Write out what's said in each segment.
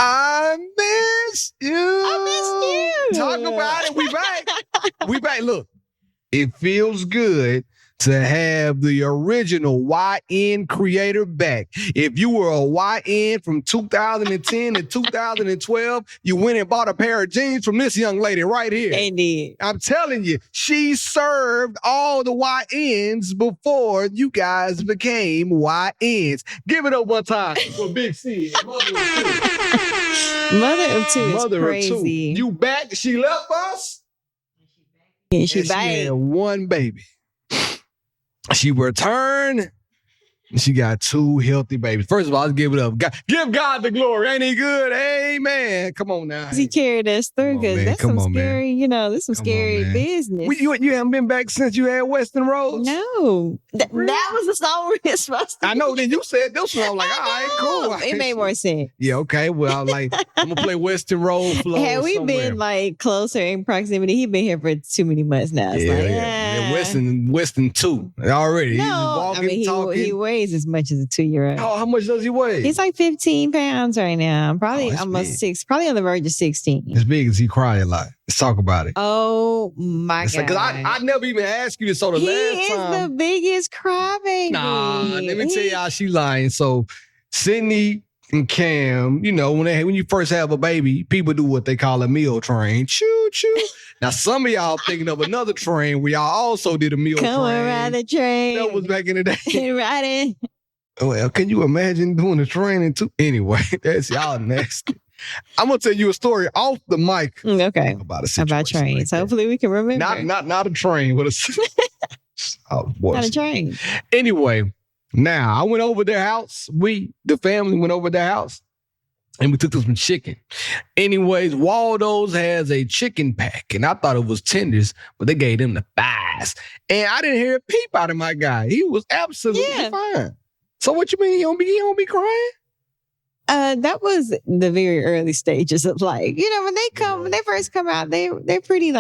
I miss you. I miss you. Talk about it. We back. We back. Look, it feels good to have the original YN creator back. If you were a YN from 2010 to 2012, you went and bought a pair of jeans from this young lady right here. Indeed. I'm telling you, she served all the YNs before you guys became YNs. Give it up one time for Big C. Mother of two is Mother crazy. of two. You back? She left us? Yeah, she and back. She had one baby. She returned. She got 2 healthy babies. First of all, let's give it up. Give God the glory. Ain't he good? Amen. Come on now. He carried us through because that's some scary, that's some scary business. You haven't been back since you had Weston Rose? No. That was the song we were supposed to I know. Then you said this one. I was like, all right, cool. It made more sense. Yeah, okay. Well, I'm going to play Weston Rose flow. Had we been closer in proximity, he'd been here for too many months now. It's Weston 2 already. No, He's walking, talking. He weighs as much as a 2-year-old. Oh, how much does he weigh? He's like 15 pounds right now. Probably almost big. 6. Probably on the verge of 16. As big as he cry a lot. Let's talk about it. Oh my God. Because I never even asked you this. So the last time. He is the biggest crybaby. Nah, let me tell y'all she lying. So Sydney and Cam, when you first have a baby, people do what they call a meal train. Choo, choo. Now, some of y'all thinking of another train where y'all also did a meal train. Come on, ride the train. That was back in the day. Ride it. Well, can you imagine doing a training too? Anyway, that's y'all nasty. I'm going to tell you a story off the mic. Okay. About a situation. About trains. Like hopefully we can remember. Not a train. Not a train. Anyway, now I went over their house. The family went over their house. And we took them some chicken. Anyways, Waldo's has a chicken pack. And I thought it was tenders, but they gave them the thighs. And I didn't hear a peep out of my guy. He was absolutely fine. So what you mean he don't be crying? That was the very early stages of when they first come out, they're pretty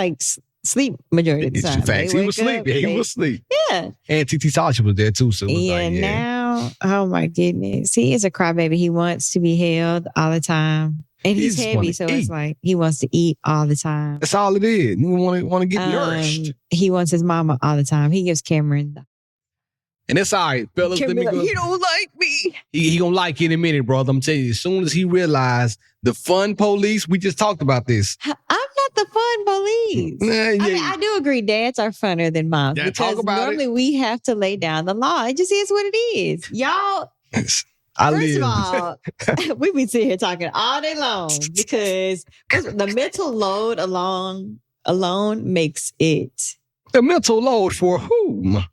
sleep majority of the time. Facts. He was asleep. He was asleep. Yeah. And TT Sasha was there too. So now, oh my goodness. He is a crybaby. He wants to be held all the time. And he's heavy, so it's like he wants to eat all the time. That's all it is. He want to get nourished. He wants his mama all the time. He gives Cameron and it's all right, fellas. Let me go. He don't like me. He gonna like you in a minute, brother. I'm telling you, as soon as he realized the fun police, we just talked about this. I'm not the fun police. I do agree dads are funner than moms because normally we have to lay down the law. It just is what it is. Y'all, first of all, we've been sitting here talking all day long because the mental load alone makes it. The mental load for whom?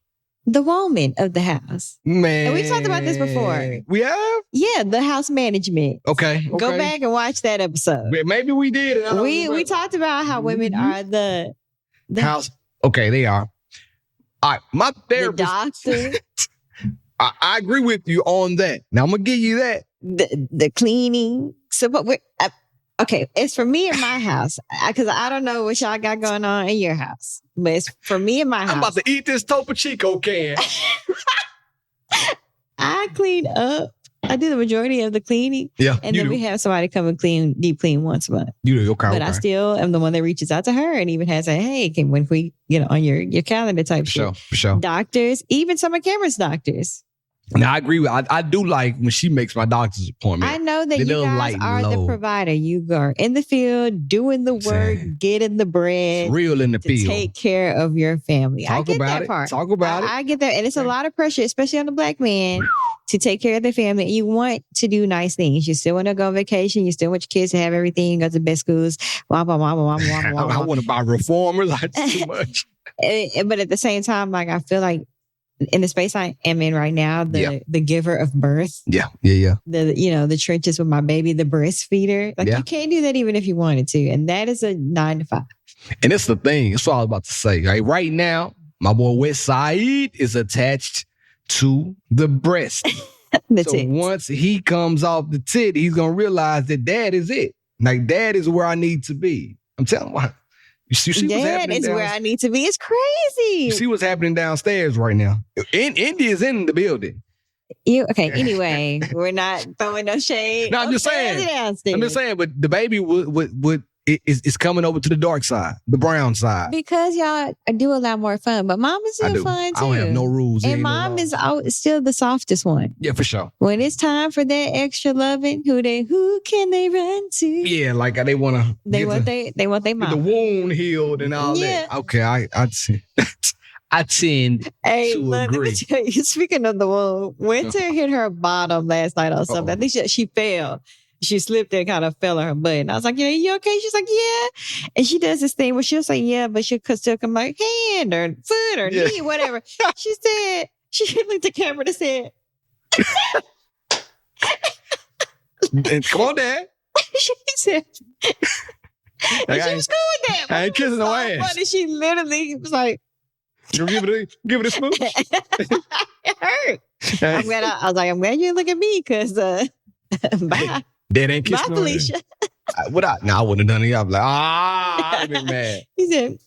The woman of the house. Man. And we talked about this before. We have? Yeah, the house management. Okay. Go back and watch that episode. Maybe we did. We talked about how women are the house. Okay, they are. All right, my therapist. The doctor. I agree with you on that. Now, I'm going to give you that. The cleaning. So, but okay, it's for me in my house because I don't know what y'all got going on in your house, but it's for me in my house. I'm about to eat this Topo Chico can. I clean up. I do the majority of the cleaning. Yeah, and then we have somebody come and deep clean once a month. You do, okay. But I still am the one that reaches out to her and even has a, hey, when we get on your calendar type shit. For sure. Doctors, even some of Cameron's doctors. Now, I agree with I do like when she makes my doctor's appointment. I know that you guys are the provider. You are in the field, doing the work, getting the bread. It's real in the field. Take care of your family. I get that part. Talk about it. I get that. And it's a lot of pressure, especially on the black man, to take care of the family. You want to do nice things. You still want to go on vacation. You still want your kids to have everything, go to the best schools. I want to buy reformers. That's too much. But at the same time, I feel like in the space I am in right now, the giver of birth. Yeah. The trenches with my baby, the breastfeeder. You can't do that even if you wanted to. And that is a 9 to 5. And it's the thing. That's what I was about to say. Right now, my boy West Side is attached to the breast. Once he comes off the tit, he's going to realize that dad is it. Dad is where I need to be. I'm telling you. You see Dad is where I need to be. It's crazy. You see what's happening downstairs right now. India's in the building. Okay, anyway, we're not throwing no shade. No, I'm just saying, but the baby is coming over to the dark side, the brown side. Because y'all do a lot more fun, but mom is still fun too. I don't have no rules. And mom is still the softest one. Yeah, for sure. When it's time for that extra loving, who can they run to? Yeah, like they want to. They want their mom. The wound healed and all that. Okay, I'd see. I tend to agree. Let me tell you, speaking of the wound, Winter hit her bottom last night or something. I think she fell. She slipped and kind of fell on her butt. And I was like, you okay? She's like, yeah. And she does this thing where she'll say, yeah, but she'll still come like hand or foot or knee, whatever. She said, she looked at the camera and said, come on, Dad. She said, and she was cool with that. I ain't kissing no ass. Funny. She literally was like, you give it a smooch. It hurt. I'm glad you look at me because bye. Dad ain't kissing no ass. Felicia. I wouldn't have done it. I'd be like, I'd been mad. He said,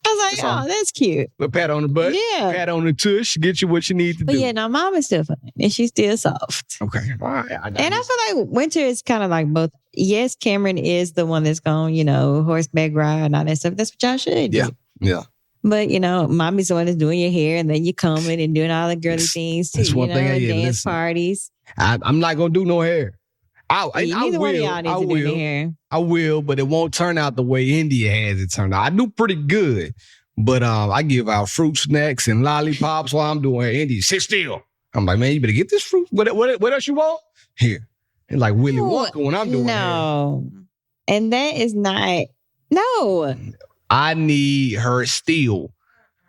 I was like, that's cute. A pat on the butt. Yeah. Pat on the tush. Get you what you need to do. But yeah, now mom is still fun. And she's still soft. Okay. All right. And I feel like Winter is kind of like both. Yes, Cameron is the one that's going, horseback ride and all that stuff. That's what y'all should do. Yeah. But, mommy's the one that's doing your hair and then you combing and doing all the girly things too. That's one thing I dance parties. I'm not going to do no hair. Neither one of y'all need to do the hair. I will, but it won't turn out the way India has it turned out. I do pretty good, but I give out fruit snacks and lollipops while I'm doing hair. India, sit still. I'm like, man, you better get this fruit. What else you want? Here. And like Willy Wonka when I'm doing hair. And that is not, no. I need her still.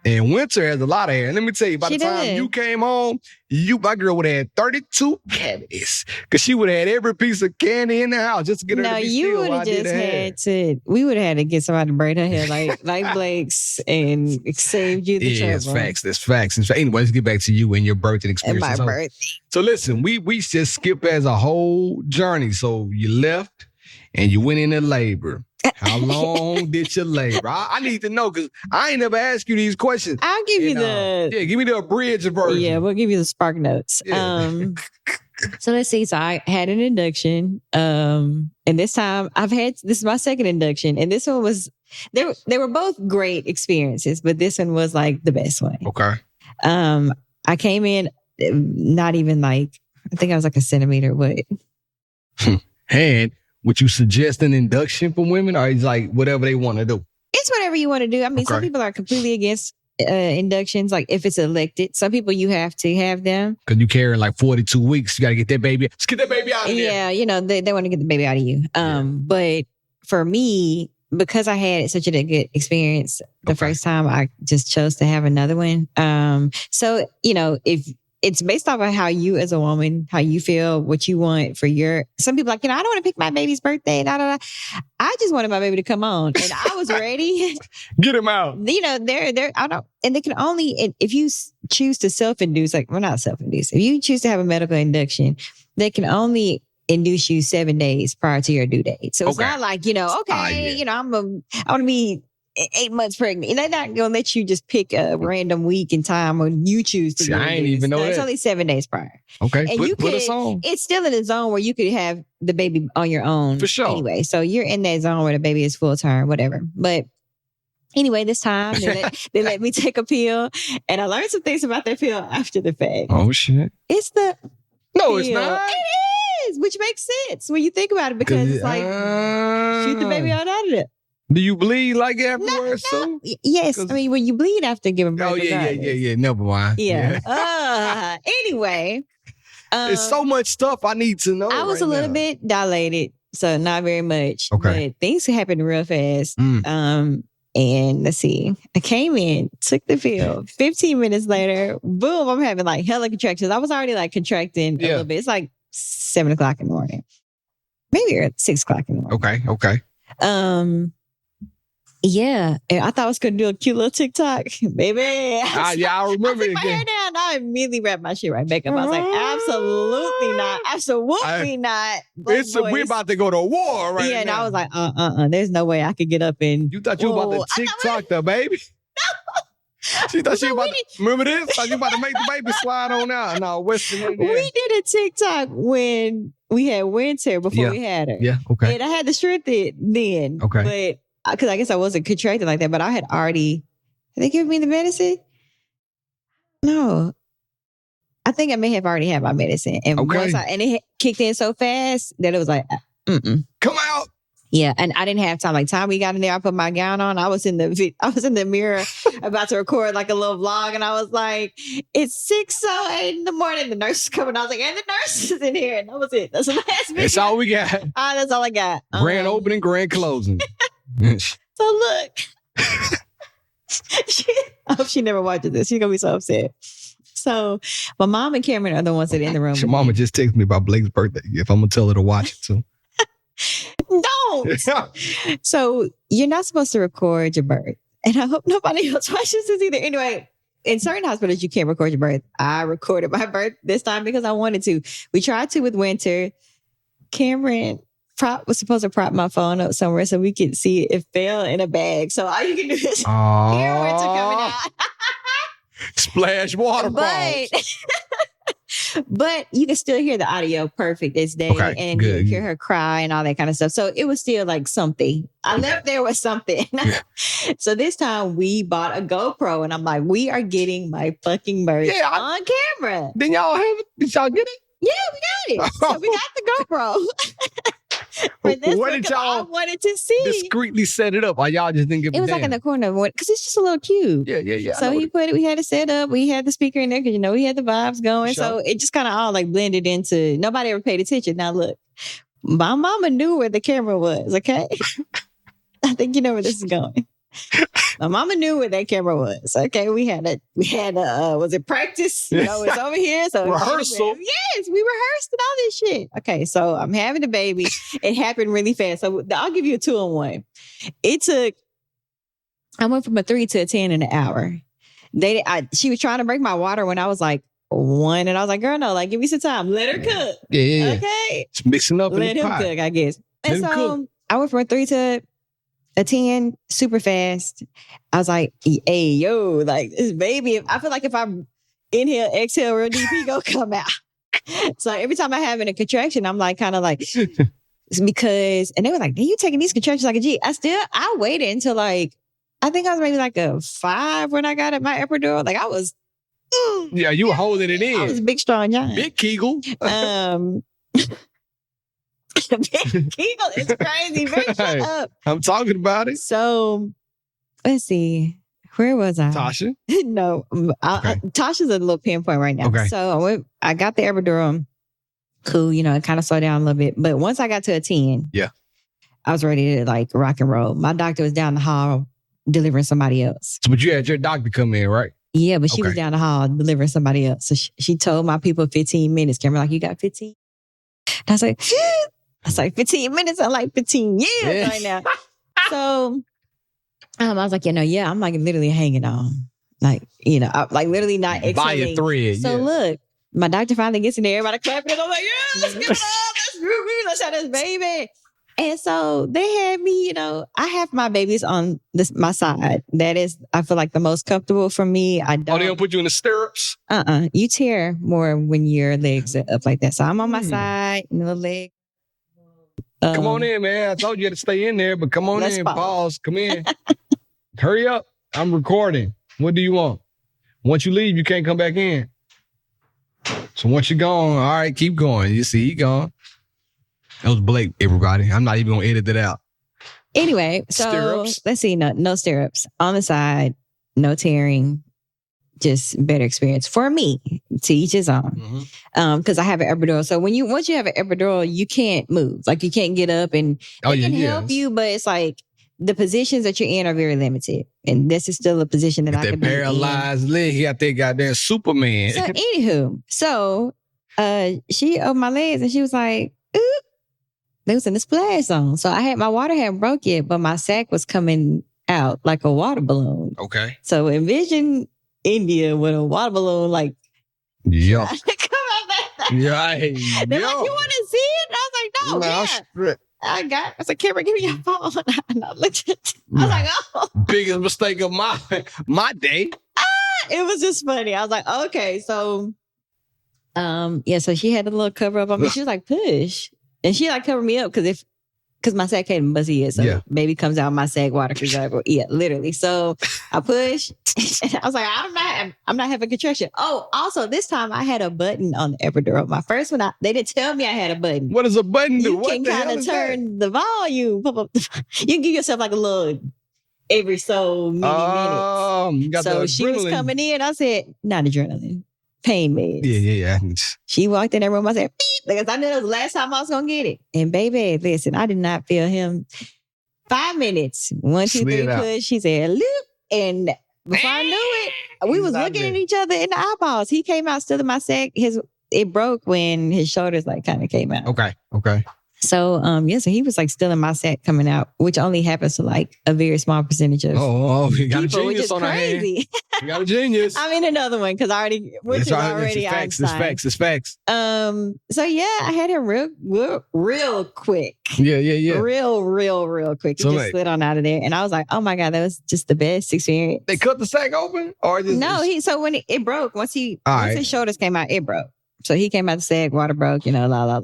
And Winter has a lot of hair. And let me tell you, by the time you came home, my girl would have had 32 cavities. Because she would have had every piece of candy in the house just to get her to be still. No, you would have just we would have had to get somebody to braid her hair like Blake's and saved you the trouble. Yeah, that's facts. Anyway, let's get back to you and your birthday experience. And my birthday. So listen, we just skip as a whole journey. So you left and you went into labor. How long did you labor? I need to know because I ain't never asked you these questions. I'll give you give me the abridged version. Yeah, we'll give you the spark notes. Yeah. So let's see. So I had an induction. And this time this is my second induction. And this one was, they were both great experiences, but this one was like the best one. Okay. I came in not even I think I was like a centimeter away. And would you suggest an induction for women, or is like whatever they want to do? It's whatever you want to do. I mean, some people are completely against inductions. Like if it's elected, some people you have to have them because you carry like 42 weeks. You got to get that baby. Let's get that baby out of there. Yeah, they want to get the baby out of you. But for me, because I had such a good experience the first time, I just chose to have another one. So if it's based off of how you as a woman, how you feel, what you want for some people like, I don't want to pick my baby's birthday. I just wanted my baby to come on and I was ready. Get him out. And they can only, if you choose to self-induce, not self-induce. If you choose to have a medical induction, they can only induce you 7 days prior to your due date. So it's not like, I want to be 8 months pregnant. And they're not going to let you just pick a random week and time when you choose to. See, I ain't even know that. It's only 7 days prior. Okay, and put us on. It's still in a zone where you could have the baby on your own. For sure. Anyway, so you're in that zone where the baby is full term, whatever. But anyway, this time they let me take a pill. And I learned some things about that pill after the fact. Oh, shit. It's the No, pill. It's not. It is, which makes sense when you think about it because it's like, shoot the baby out of it. Do you bleed like afterwards? No. Yes. I mean, when you bleed after giving birth. Oh, yeah. Never mind. Yeah. Anyway. There's so much stuff I need to know. I was a little bit dilated, so not very much. Okay. But things happened real fast. And let's see. I came in, took the pill. 15 minutes later, boom, I'm having hella contractions. I was already contracting a little bit. It's 7 o'clock in the morning. Maybe 6 o'clock in the morning. Okay. Yeah, and I thought I was going to do a cute little TikTok. Baby. I remember it. I took my hair down. I immediately wrapped my shit right back up. I was like, absolutely not. Absolutely not. We're about to go to war right now. Yeah, and I was like, there's no way I could get up and... You thought you were about to TikTok the baby? She thought she about to, remember this? Thought you about to make the baby slide on out. No, Weston in there. We did a TikTok when we had winter before we had her. Yeah, okay. And I had to strip it then. Okay. But, because I guess I wasn't contracted like that, but I had already, did they give me the medicine? No. I think I may have already had my medicine. And and it kicked in so fast that it was like, come out. Yeah, and I didn't have time. Like, time we got in there, I put my gown on. I was in the mirror about to record like a little vlog, and I was like, "It's 6:08 in the morning." The nurse is coming. I was like, "And the nurse is in here," and that was it. That's the last video. That's all we got. That's all I got. Grand opening, grand closing. So look, I hope she never watches this. She's gonna be so upset. So my mom and Cameron are the ones that are in the room. Your mama just texted me about Blake's birthday gift. I'm gonna tell her to watch it too. Don't. So you're not supposed to record your birth. And I hope nobody else watches this either. Anyway, in certain hospitals, you can't record your birth. I recorded my birth this time because I wanted to. We tried to with winter. Cameron was supposed to prop my phone up somewhere so we could see it. It fell in a bag. So all you can do is hear winter coming out. Splash waterfalls. But you can still hear the audio perfect as day. Okay, and you hear her cry and all that kind of stuff. So it was still like something. I left there with something. So this time we bought a GoPro and I'm like, we are getting my fucking birth on camera. Did y'all get it? Yeah, we got it. So we got the GoPro. For this what did y'all I wanted to see. discreetly set it up? Or y'all just didn't give a It was like in the corner because it's just a little cube. Yeah. So we had it set up. We had the speaker in there because we had the vibes going. Sure. So it just kind of all like blended into. Nobody ever paid attention. Now look, my mama knew where the camera was. Okay, I think you know where this is going. My mama knew where that camera was. Okay, we had was it practice? It's over here. So rehearsal. Yes, we rehearsed and all this shit. Okay, so I'm having a baby. It happened really fast. So I'll give you a 2-in-1. I went from a 3 to a 10 in an hour. She was trying to break my water when I was like 1, and I was like, girl, no, like give me some time. Let her cook. Yeah. Okay. It's mixing up. Let him cook, I guess. And so I went from a 3 to a 10 super fast. I was like, hey, yo, like this baby, I feel like if I inhale, exhale, real deep, he gonna come out. So every time I have a contraction, I'm like, kind of like, it's because, and they were like, are you taking these contractions like a G? I waited until like, I think I was maybe like a 5 when I got at my epidural. Like I was. Yeah, you were holding it in. I was a big, strong giant. Big Kegel. Big Kegel is crazy. Shut up. I'm talking about it. So, let's see. Where was I? Tasha? No. Tasha's a little pinpoint right now. Okay. So, I got the epidural. Cool. It kind of slowed down a little bit. But once I got to a 10, I was ready to like rock and roll. My doctor was down the hall delivering somebody else. But you had your doctor come in, right? Yeah, but she was down the hall delivering somebody else. So she told my people 15 minutes. Cameron, like, you got 15? And I was like, 15 minutes. I'm like 15 years right now. So I was like, I'm like literally hanging on. Like, I'm like literally not exhaling. By a thread. So look, my doctor finally gets in there. Everybody clapping. And I'm like, yeah, let's give it up. Let's have this baby. And so they had me, I have my babies on my side. That is, I feel like the most comfortable for me. They don't put you in the stirrups? You tear more when your legs are up like that. So I'm on my side, the leg. Come on in, man. I told you had to stay in there, but come on in. Pause. Come in. Hurry up. I'm recording. What do you want? Once you leave, you can't come back in. So once you're gone, all right, keep going. You see, he gone. That was Blake, everybody. I'm not even going to edit it out. Anyway, so stirrups. Let's see. No stirrups. On the side, no tearing. Just better experience for me. To each his own. Because I have an epidural. So once you have an epidural, you can't move. Like you can't get up and it can help you, but it's like the positions that you're in are very limited. And this is still a position that I can be in. That paralyzed leg, he got that goddamn Superman. So anywho, she opened my legs and she was like, ooh. They was in the splash zone. So my water hadn't broke yet, but my sac was coming out like a water balloon. Okay. So envision India with a water balloon, like, yeah. Come on back. Yeah. They're like, you want to see it? And I was like, no. I was like, Cameron, give me your phone. And I looked at it. I was like, oh. Biggest mistake of my day. I It was just funny. I was like, okay, so so she had a little cover up on me. She was like, push. And she like covered me up because my sack came busy is, so baby comes out my sack water for literally. So I push. And I was like, I'm not having contraction. Oh, also this time I had a button on the epidural. My first one, they didn't tell me I had a button. What does a button do? You can kind of turn the volume. You can give yourself like a little every so many minutes. So she was coming in. I said, not adrenaline, pain meds. Yeah. She walked in that room. I said, beep, because I knew that was the last time I was going to get it. And baby, listen, I did not feel him. 5 minutes. 1, 2, 3, push. She said, loop. And before I knew it, we was looking at each other in the eyeballs. He came out still in my sack. It broke when his shoulders like kind of came out. Okay. So, so he was like still in my sack coming out, which only happens to like a very small percentage of you got people, a genius on our hand. You got a genius. I'm in another one because it's facts. It's facts. So yeah, I had him real quick. Yeah. Real quick. He just slid on out of there. And I was like, oh my God, that was just the best experience. They cut the sack open? Or no, so when it broke, once his shoulders came out, it broke. So he came out the sack, water broke, la.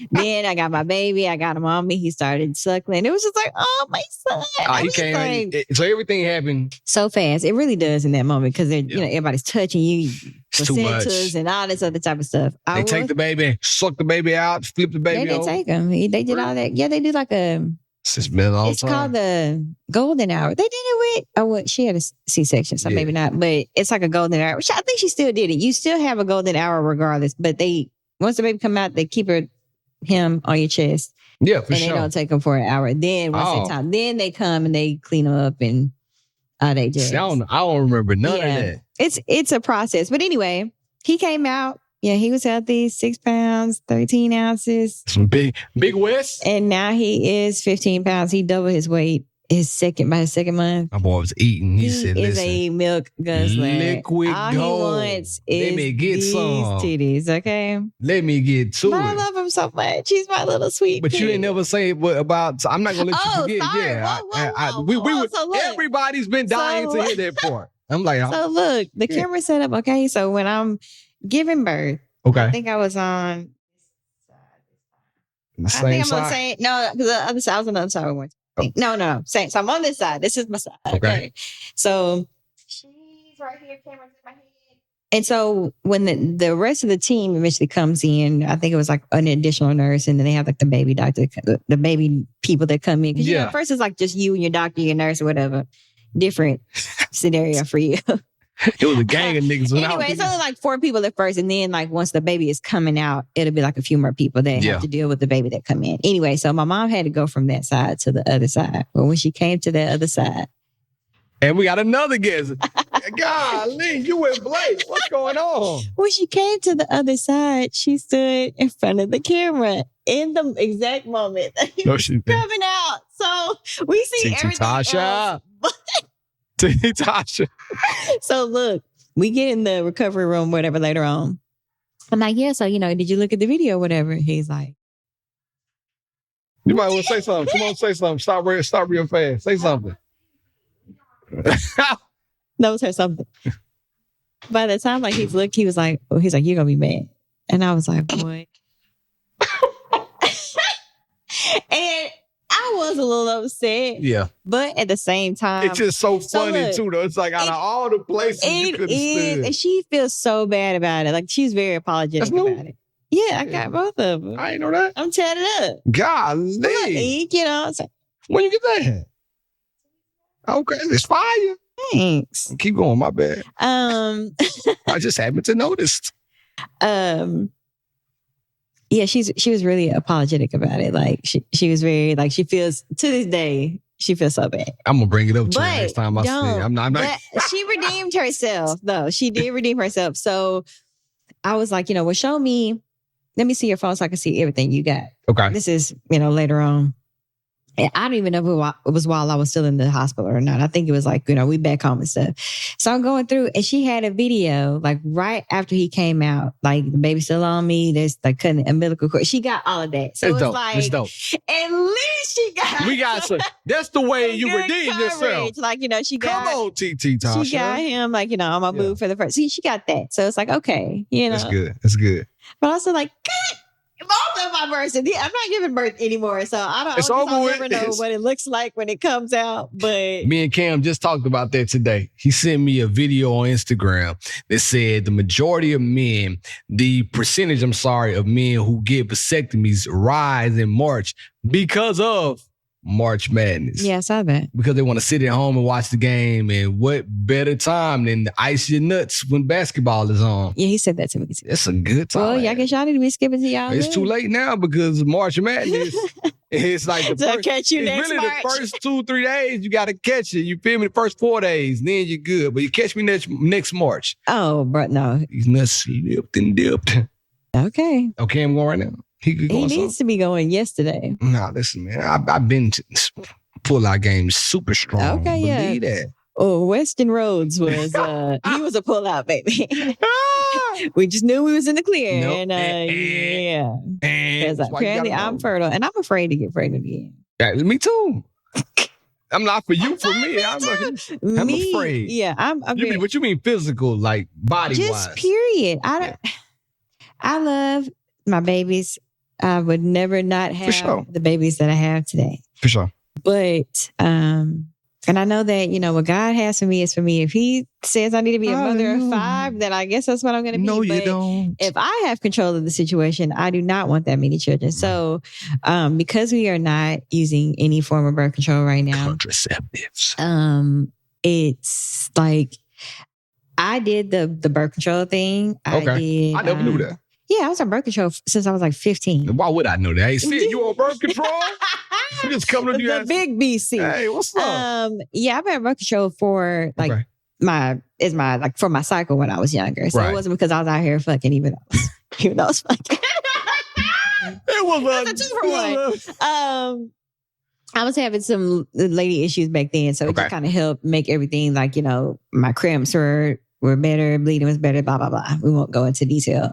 Then I got my baby. I got him on me. He started suckling. It was just like, oh, my son. He came. So everything happened so fast. It really does in that moment because everybody's touching you, placentas and all this other type of stuff. They take the baby, suck the baby out, flip the baby. They didn't take him. They did all that. Yeah, they do like a. It's called the golden hour. They did it with. She had a C-section, so maybe not. But it's like a golden hour. Which I think she still did it. You still have a golden hour regardless. But once the baby come out, they keep him on your chest. Yeah, for sure. And they don't take him for an hour. Then once the time, then they come and they clean him up and they just. I don't remember none of that. It's a process. But anyway, he came out. Yeah, he was healthy, 6 pounds, 13 ounces. Some big West. And now he is 15 pounds. He doubled his weight by his second month. My boy was eating. He said, is listen, a milk guzzler. Liquid All gold. He wants is Let me get these some titties, okay? Let me get to but it. I love him so much. He's my little sweet But kid. you didn't never say about. I'm not gonna let you forget. Sorry. Yeah, Whoa. So look, everybody's been dying to hear that part. I'm like, so look, the camera set up. Okay, so when I'm giving birth, I think I was on the same side. I'm saying no, because the other side, I was on the other side. No. Same. So I'm on this side. This is my side. Okay. So she's right here. Camera's in my head. And so when the rest of the team eventually comes in, I think it was like an additional nurse, and then they have like the baby doctor, the baby people that come in. Because first it's like just you and your doctor, your nurse, or whatever. Different scenario for you. It was a gang of niggas. Anyway, it's only like 4 people at first. And then like once the baby is coming out, it'll be like a few more people that have to deal with the baby that come in. Anyway, so my mom had to go from that side to the other side. But when she came to that other side. And we got another guest. Golly, you went Blake. What's going on? When she came to the other side, she stood in front of the camera in the exact moment that he was coming out. So we see everything else. Tasha. So look, we get in the recovery room, whatever, later on. I'm like, yeah, so, did you look at the video, whatever? He's like. You might want to say something. Come on, say something. Stop real fast. Say something. That was her something. By the time he was like, you're going to be mad. And I was like, boy. And I was a little upset. Yeah. But at the same time. It's just so funny, too, though. It's like out of all the places you could have stood. And she feels so bad about it. Like, she's very apologetic about it. Yeah, I got both of them. I ain't know that. I'm tatted up. Golly. Look, when you get that? Okay, it's fire. Thanks. Keep going, my bad. I just happened to notice. Yeah, she was really apologetic about it. Like she was very she feels to this day she feels so bad. I'm gonna bring it up to her next time I see her. I'm not. But she redeemed herself though. She did redeem herself. So I was like, well, show me. Let me see your phone so I can see everything you got. Okay. This is later on, I don't even know if it was while I was still in the hospital or not. I think it was like, we back home and stuff. So I'm going through and she had a video like right after he came out, like the baby's still on me. There's like cutting the umbilical cord. She got all of that. So it's dope. like, it's dope. At least she got. We got some. That's the way you redeem yourself. Like, she got. Come on, TT Tasha. She got him like, on my boob for the first. See, she got that. So it's like, okay, That's good. That's good. But also like, both of my births. I'm not giving birth anymore, so I'll never know what it looks like when it comes out. But me and Cam just talked about that today. He sent me a video on Instagram that said the majority of men, the percentage, of men who get vasectomies rise in March because of March Madness. Yeah, I saw that. Because they want to sit at home and watch the game. And what better time than to ice your nuts when basketball is on? Yeah, he said that to me. It's a good time. Well, I guess y'all need to be skipping to y'all. It's too late now because March Madness. It's like the first, catch you next really March. The first 2-3 days, you got to catch it. You feel me? The first 4 days, then you're good. But you catch me next March. Oh, bro, no. These nuts slipped and dipped. Okay. Okay, I'm going right now. He needs to be going yesterday. Nah, listen, man. I've been to pull-out games super strong. Okay, Believe yeah. that. Oh, Weston Rhodes was, he was a pull-out baby. We just knew we was in the clear. Nope. Yeah. Because apparently I'm fertile and I'm afraid to get pregnant again. Yeah, me too. I'm not for you, for me. I'm afraid. Yeah, I'm what you mean physical, like body-wise? Just period. I love my babies. I would never not have the babies that I have today. For sure. But, and I know that, what God has for me is for me. If he says I need to be a mother of 5, then I guess that's what I'm going to be. No, you don't. If I have control of the situation, I do not want that many children. So, because we are not using any form of birth control right now. Contraceptives. It's like, I did the birth control thing. Okay. I never knew that. Yeah, I was on birth control since I was like 15. Why would I know that? Hey, see, you on birth control? You just coming to the big BC. Hey, what's up? Yeah, I've been on birth control for like for my cycle when I was younger. So it wasn't because I was out here fucking even though I was fucking. It was a 2-for-1. I was having some lady issues back then, so it just kind of helped make everything like, my cramps were better, bleeding was better, blah, blah, blah. We won't go into detail.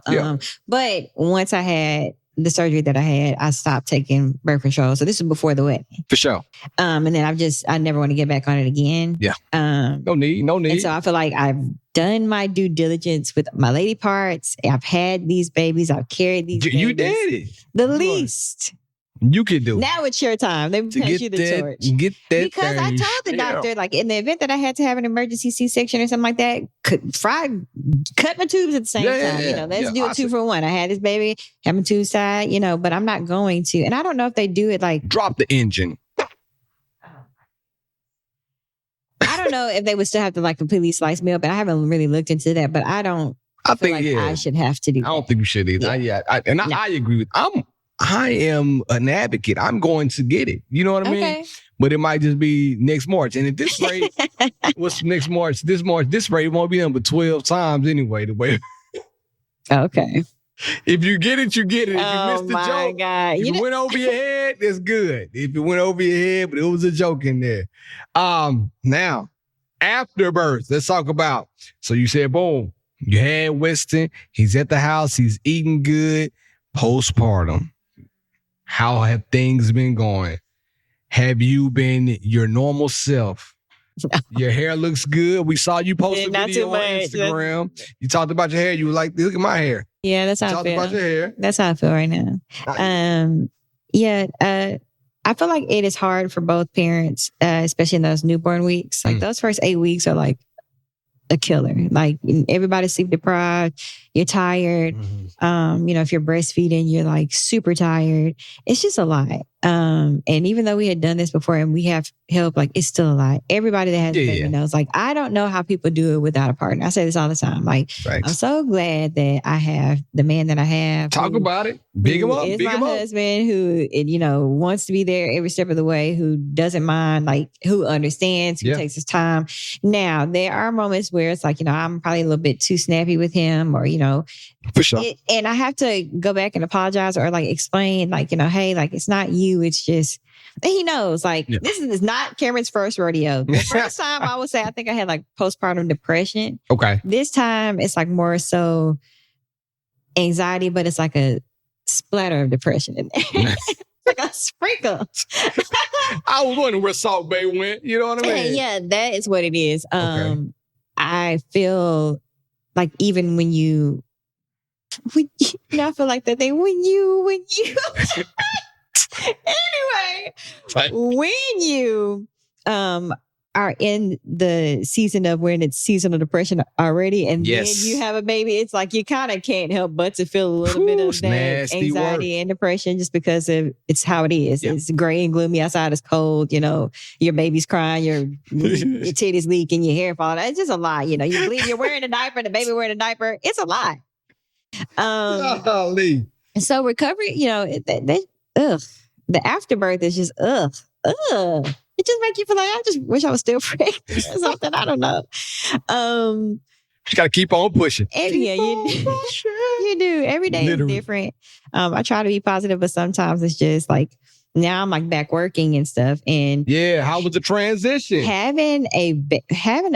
But once I had the surgery that I had, I stopped taking birth control. So this was before the wedding. For sure. And then I never want to get back on it again. Yeah. No need. And so I feel like I've done my due diligence with my lady parts. I've had these babies. I've carried these babies. You did it. The least. You can do it. Now it's your time. They pass you the torch. Get that because I told the doctor, like in the event that I had to have an emergency C-section or something like that, cut my tubes at the same time. Let's do a 2-for-1. I had this baby, have my tubes tied, but I'm not going to. And I don't know if they do it like drop the engine. I don't know if they would still have to like completely slice me up, but I haven't really looked into that. But I think I should have to do that. I don't think you should either. I agree with I am an advocate. I'm going to get it. You know what I mean? But it might just be next March. And at this rate, what's next March? This rate won't be done but 12 times anyway. The way. Okay. If you get it, you get it. If you missed the joke, God. If it went over your head, it's good. If it went over your head, but it was a joke in there. Now, after birth, let's talk about. So you said, boom, you had Weston. He's at the house. He's eating good. Postpartum. How have things been going? Have you been your normal self? Your hair looks good. We saw you post a video on Instagram. You talked about your hair. You were like, look at my hair. Yeah, that's how I feel. Talked about your hair. That's how I feel right now. I feel like it is hard for both parents, especially in those newborn weeks. Like those first 8 weeks are like a killer. Like everybody's sleep deprived. You're tired. If you're breastfeeding, you're like super tired. It's just a lot. And even though we had done this before and we have help, like it's still a lot. Everybody that has a baby knows, like, I don't know how people do it without a partner. I say this all the time. Like, I'm so glad that I have the man that I have. Talk about it. Big him up. Is my husband who, wants to be there every step of the way, who doesn't mind, like, who understands, who takes his time. Now, there are moments where it's like, I'm probably a little bit too snappy with him, or, For sure. And I have to go back and apologize or like explain, like, hey, like it's not you. It's just, he knows like this is not Cameron's first rodeo. The first time I would say, I think I had like postpartum depression. Okay. This time it's like more so anxiety, but it's like a splatter of depression in there. Like a sprinkle. I was wondering where Salt Bay went. You know what I mean? Yeah, that is what it is. I feel like even when you I feel like that thing when you anyway, when you are in the season of when it's seasonal depression already, and then you have a baby, it's like you kind of can't help but to feel a little bit of that anxiety and depression just because of it's how it is. Yeah. It's gray and gloomy outside. It's cold. Your baby's crying. Your titties leaking. Your hair falling. It's just a lot. You're wearing a diaper. The baby wearing a diaper. It's a lot. So recovery. The afterbirth is just It just makes you feel like I just wish I was still pregnant or something. I don't know. You got to keep on pushing. You do. Every day is different. I try to be positive, but sometimes it's just like now I'm like back working and stuff. And how was the transition? Having a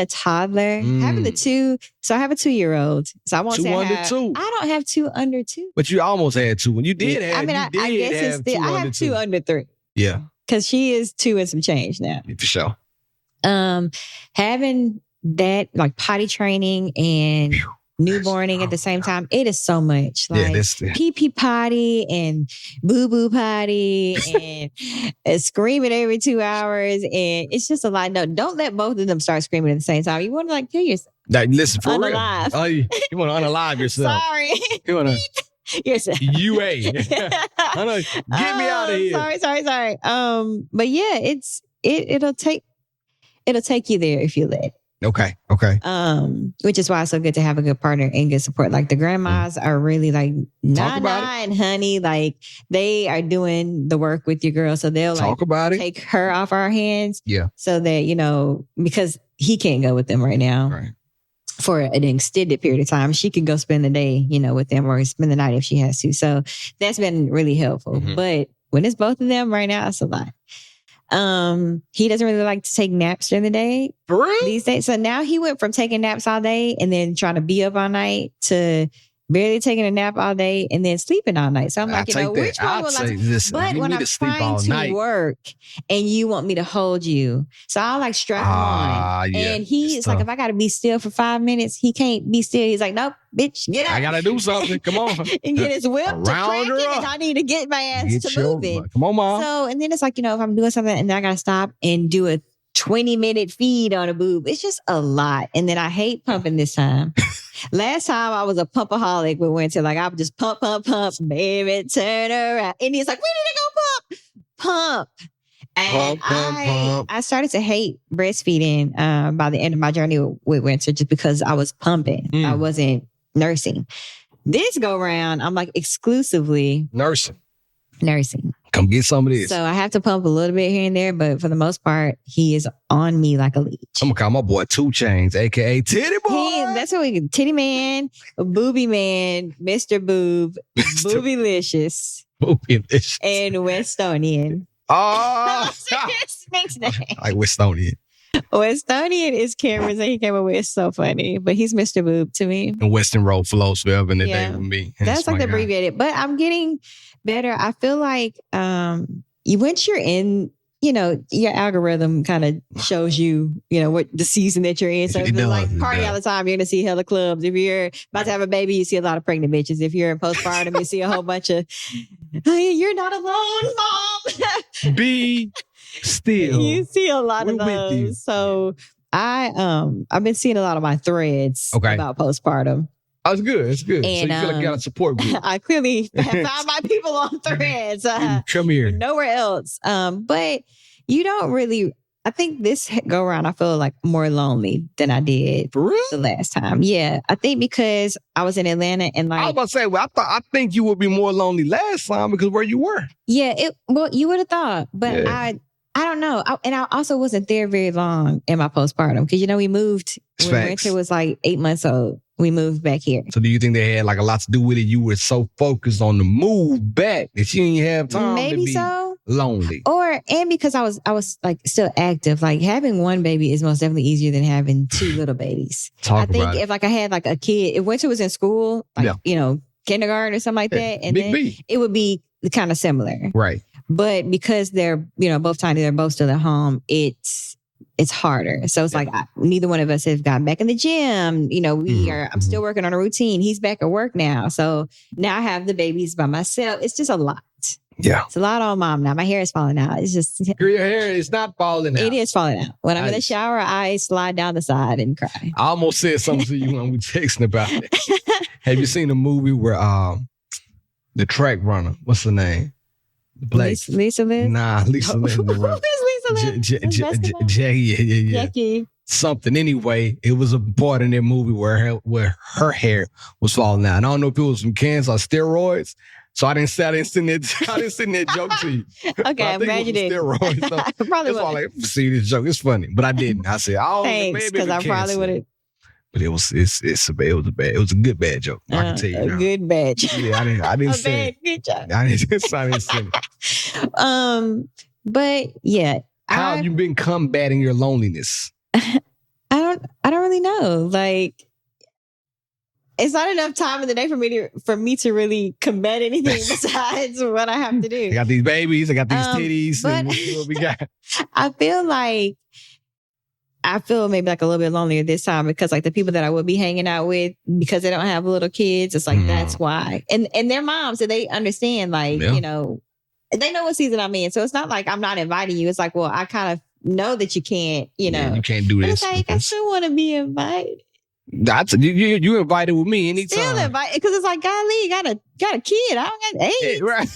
toddler, having the two. So I have a 2-year-old. So I won't say I have 2. I don't have 2 under 2. But you almost had 2. When you did have, I guess it's still. I have 2 under 3. Yeah. Because she is 2 and some change now. For sure. Having that like potty training and newborning at the same time, it is so much. Like pee-pee potty and boo-boo potty and screaming every 2 hours. And it's just a lot. No, don't let both of them start screaming at the same time. You want to kill yourself. Listen, for unalive. Real. Oh, you want to unalive yourself. Sorry. You want to... Yourself. UA. Get me out of here. Sorry. But yeah, it'll take you there if you let it. Okay. Which is why it's so good to have a good partner and good support. Like the grandmas are really like, honey, like they are doing the work with your girl. So they'll take her off our hands. Yeah. So that, because he can't go with them right now. Right. For an extended period of time, she can go spend the day, with them or spend the night if she has to. So that's been really helpful. Mm-hmm. But when it's both of them right now, it's a lot. He doesn't really like to take naps during the day these days. So now he went from taking naps all day and then trying to be up all night to barely taking a nap all day and then sleeping all night. So I'm like, which one will I? But when I'm trying to work and you want me to hold you, so I'll like strap him on. And he's like, if I got to be still for 5 minutes, he can't be still. He's like, nope, bitch, get up. I got to do something. Come on. And get his whip to crank it, and I need to get my ass to moving. Come on, Mom. So, and then it's like, if I'm doing something and then I got to stop and do a 20-minute feed on a boob. It's just a lot. And then I hate pumping this time. Last time I was a pumpaholic with Winter. Like I would just pump, baby, turn around. And he's like, we need to go pump. And I started to hate breastfeeding by the end of my journey with Winter just because I was pumping. I wasn't nursing. This go round, I'm like exclusively nursing. Come get some of this. So I have to pump a little bit here and there, but for the most part, he is on me like a leech. I'm gonna call my boy 2 Chainz, aka Titty Boy. That's what we get. Titty Man, Booby Man, Mr. Boob, Boobylicious, and Westonian. Oh, his nickname. Like Westonian. Westonian is Cameron's that he came up with. It's so funny, but he's Mr. Boob to me. And Weston Road flows forever in the day with me. And that's like the abbreviated, but I'm getting better. I feel like once you're in, your algorithm kind of shows you, what the season that you're in. So if it's like party all the time, you're going to see hella clubs. If you're about to have a baby, you see a lot of pregnant bitches. If you're in postpartum, you see a whole bunch of, you're not alone, Mom. Be still. You see a lot of those. So I've been seeing a lot of my threads about postpartum. Oh, it's good. And, so you feel like you got a support group. I clearly have found my people on threads. Come here. Nowhere else. But you don't really, I think this go around, I feel like more lonely than I did the last time. Yeah. I think because I was in Atlanta and I was about to say, I think you would be more lonely last time because where you were. Yeah. You would have thought, but I don't know. And I also wasn't there very long in my postpartum because, we moved when Winter was like 8 months old. we moved back here. So do you think they had like a lot to do with it? You were so focused on the move back that you didn't have time to be lonely. And because I was like still active, like having one baby is most definitely easier than having two little babies. I think if like I had like a kid, if Winter was in school, like, kindergarten or something like that, and then it would be kind of similar. Right. But because they're, both tiny, they're both still at home, it's harder. So it's like neither one of us have gotten back in the gym. I'm still working on a routine. He's back at work now. So now I have the babies by myself. It's just a lot. Yeah. It's a lot on mom now. My hair is falling out. It's just... Your hair is not falling out. It is falling out. When I'm in the shower, I slide down the side and cry. I almost said something to you when we were texting about it. Have you seen the movie where the track runner, what's the name? Lisa Liz? Nah, Lisa Liz. Who's Lisa Liz? Jackie. Something. Anyway, it was a part in that movie where her hair was falling out. And I don't know if it was from cancer or steroids. So I didn't send that joke to you. Okay, I'm glad you did. Steroids, so probably that's why I see this joke. It's funny, but I didn't. I said, thanks, because I probably would have. But it was a good bad joke. I can tell you now. Good bad joke. Yeah, I didn't say it. Good joke. I didn't say it. But yeah, how have you been combating your loneliness? I don't really know. Like, it's not enough time in the day for me to really combat anything besides what I have to do. I got these babies. I got these titties. And what we got. I feel maybe like a little bit lonelier this time because like the people that I would be hanging out with, because they don't have little kids, it's like that's why. And their moms, so they understand, like, they know what season I'm in. So it's not like I'm not inviting you. It's like, well, I kind of know that you can't, you can't do this. It's like, I still want to be invited. You invited with me anytime. Still invited, because it's like, golly, you got a kid. I don't got AIDS. Yeah, right.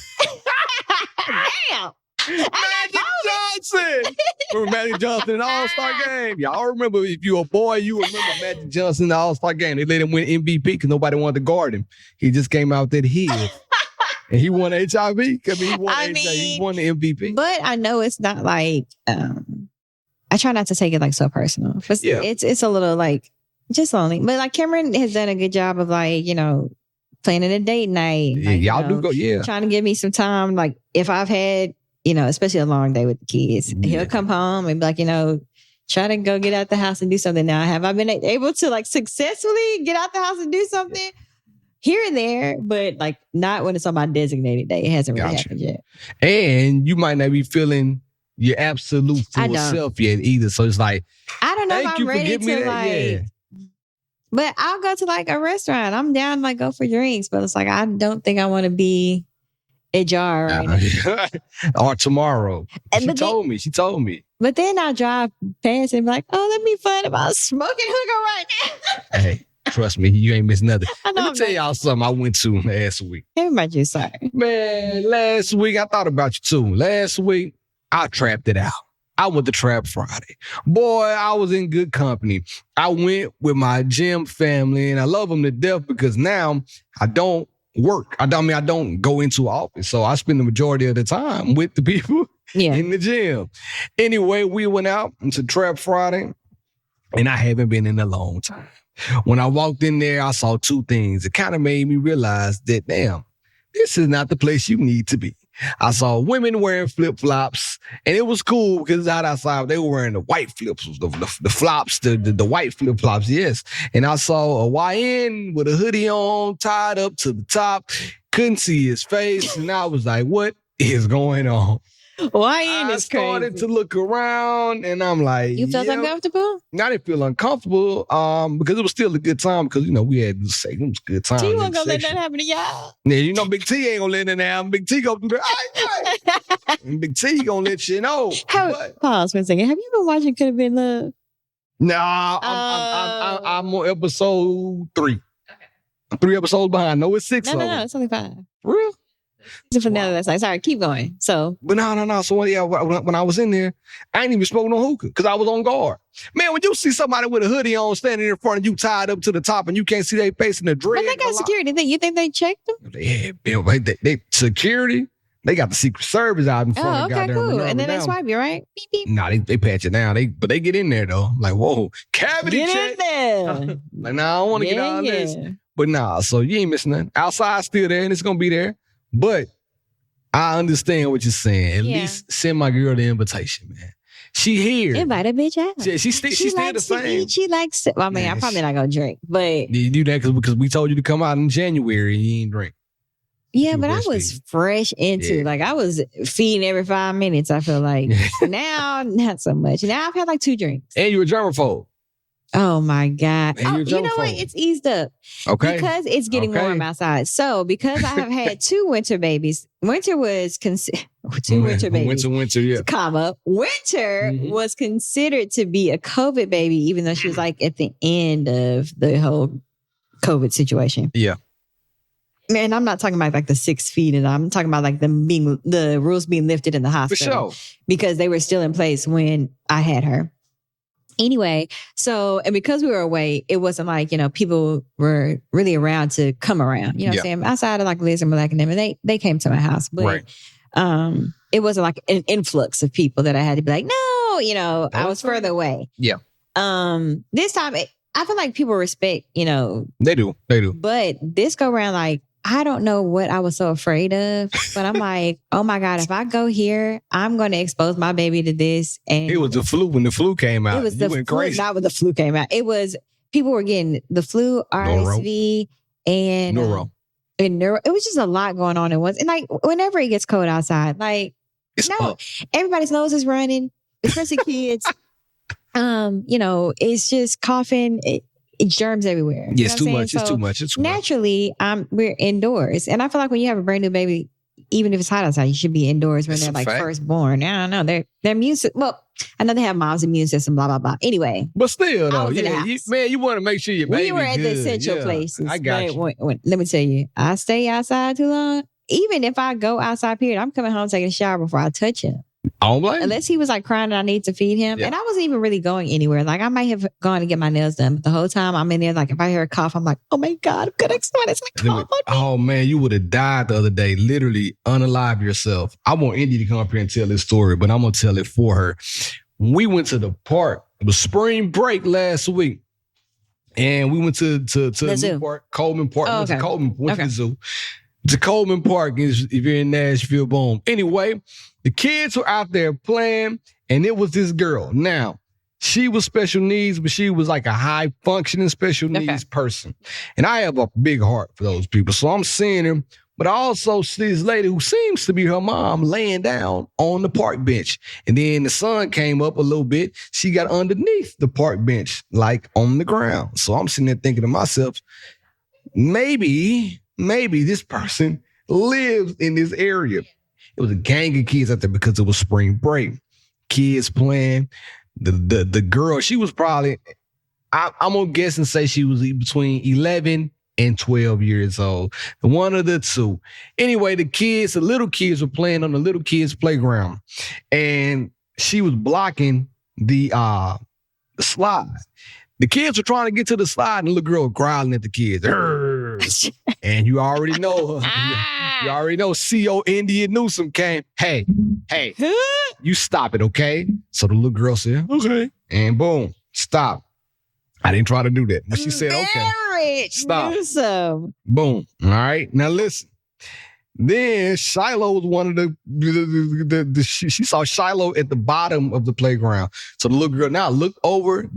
Damn. Magic Johnson. Remember Magic Johnson in the All-Star game? Y'all remember, if you a boy, you remember Magic Johnson in the All-Star game. They let him win MVP because nobody wanted to guard him. He just came out there healed. And he won HIV. He won the MVP. But I know it's not like, I try not to take it like so personal. It's a little like, just lonely. But like Cameron has done a good job of like, planning a date night. Like, y'all do go, trying to give me some time. Like if I've had, especially a long day with the kids, he'll come home and be like, try to go get out the house and do something. Now, have I been able to like successfully get out the house and do something? Here and there, but like not when it's on my designated day. It hasn't really happened yet. And you might not be feeling your absolute full self yet either. So it's like, I don't know if I'm ready to like... But I'll go to like a restaurant. I'm down to like go for drinks, but it's like I don't think I want to be a jar right now. Or tomorrow. She told me. But then I'll drive past and be like, oh, let me find about smoking hookah right now. Hey, trust me, you ain't missed nothing. Let me tell y'all something I went to last week. Tell me about you, sorry. Man, last week, I thought about you too. Last week, I trapped it out. I went to Trap Friday. Boy, I was in good company. I went with my gym family, and I love them to death because now I don't work. I don't go into office. So I spend the majority of the time with the people in the gym. Anyway, we went out into Trap Friday, and I haven't been in a long time. When I walked in there, I saw two things. It kind of made me realize that, damn, this is not the place you need to be. I saw women wearing flip-flops, and it was cool because out outside, they were wearing the white flips, the flops, the white flip-flops, yes. And I saw a YN with a hoodie on, tied up to the top, couldn't see his face, and I was like, what is going on? YN is crazy. I started to look around, and I'm like, you felt uncomfortable? I didn't feel uncomfortable because it was still a good time because, we had to say it was a good time. T wasn't going to let that happen to y'all. Yeah, Big T ain't going to let that happen. Big T go through the Big T going to let you know. Pause for a second. Have you been watching Could Have Been Love? Nah, I'm on episode 3. Okay. I'm 3 episodes behind. No, it's 6. No, it's only 5. For real? That's like, sorry, keep going. So, but no. So when I was in there, I ain't even smoking no hookah because I was on guard. Man, when you see somebody with a hoodie on standing in front of you, tied up to the top, and you can't see their face in the dread, but they got security. You think they checked them? Yeah, they security. They got the Secret Service out in front of goddamn cool. Minerva And then now. they swipe you, right? Beep, beep. Nah, they patch it down. But they get in there though. Like, whoa, cavity get check. In there. Like, nah, I don't want to get all this. But nah, so you ain't missing nothing. Outside's still there and it's gonna be there. But I understand what you're saying. At least send my girl the invitation, man. She here. Invite a bitch out. She's still the same. She likes to, well, I mean, I'm probably not going to drink, but. You do that because we told you to come out in January and you ain't drink. Yeah, but I was fresh into, like, I was feeding every 5 minutes, I feel like. Now, not so much. Now I've had like 2 drinks. And you a germaphobe. Oh my God. You know what? It's eased up. Okay. Because it's getting warm outside. So because I have had 2 winter babies, winter was two winter babies. Winter, yeah. Comma. Winter was considered to be a COVID baby, even though she was like at the end of the whole COVID situation. Yeah. Man, I'm not talking about like the 6 feet, and I'm talking about like the rules being lifted in the hospital. For sure. Because they were still in place when I had her. Anyway, and because we were away, it wasn't like, people were really around to come around. You know what I'm saying? Outside of like Liz and Black and them, and they came to my house. But it wasn't like an influx of people that I had to be like, no, I was further away. Yeah. This time, I feel like people respect, They do. But this go around, like, I don't know what I was so afraid of, but I'm like, oh my God, if I go here, I'm going to expose my baby to this. And it was the flu when the flu came out. It was the flu, not when the flu came out. It was, people were getting the flu, RSV, and neuro. It was just a lot going on at once. And like, whenever it gets cold outside, like, everybody's nose is running, especially kids. It's just coughing. It's germs everywhere. Yeah, it's too much. It's too much. It's naturally, we're indoors. And I feel like when you have a brand new baby, even if it's hot outside, you should be indoors when they're like first born. I don't know. Their immune system, well, I know they have mom's immune system, blah, blah, blah. Anyway. But still, though, you want to make sure your baby we were at the essential places. I got you. Let me tell you, I stay outside too long. Even if I go outside, period, I'm coming home taking a shower before I touch him. Unless he was like crying and I need to feed him. Yeah. And I wasn't even really going anywhere. Like I might have gone to get my nails done, but the whole time I'm in there, like if I hear a cough, I'm like, oh my God, I'm gonna explode. It's like, cough on me. Oh man, you would have died the other day. Literally unalive yourself. I want Indy to come up here and tell this story, but I'm gonna tell it for her. We went to the park. It was spring break last week. And we went to the zoo. Park, Coleman Park. Oh, okay. Went to the zoo. To Coleman Park if you're in Nashville, boom. Anyway, the kids were out there playing, and it was this girl. Now, she was special needs, but she was like a high-functioning special needs person. And I have a big heart for those people. So I'm seeing her, but I also see this lady who seems to be her mom laying down on the park bench. And then the sun came up a little bit. She got underneath the park bench, like on the ground. So I'm sitting there thinking to myself, maybe this person lives in this area. It was a gang of kids out there because it was spring break. Kids playing. The girl, she was probably, I'm going to guess and say she was between 11 and 12 years old. One of the two. Anyway, the little kids were playing on the little kids' playground. And she was blocking the slide. The kids were trying to get to the slide, and the little girl was growling at the kids. And you already know her. You already know CO Indian Newsom came. Hey, you stop it, okay? So the little girl said, okay. And boom, stop. I didn't try to do that. But she said, okay. Stop. Newsom. Boom. All right. Now listen. Then Shiloh was one of the she saw Shiloh at the bottom of the playground. So the little girl now looked over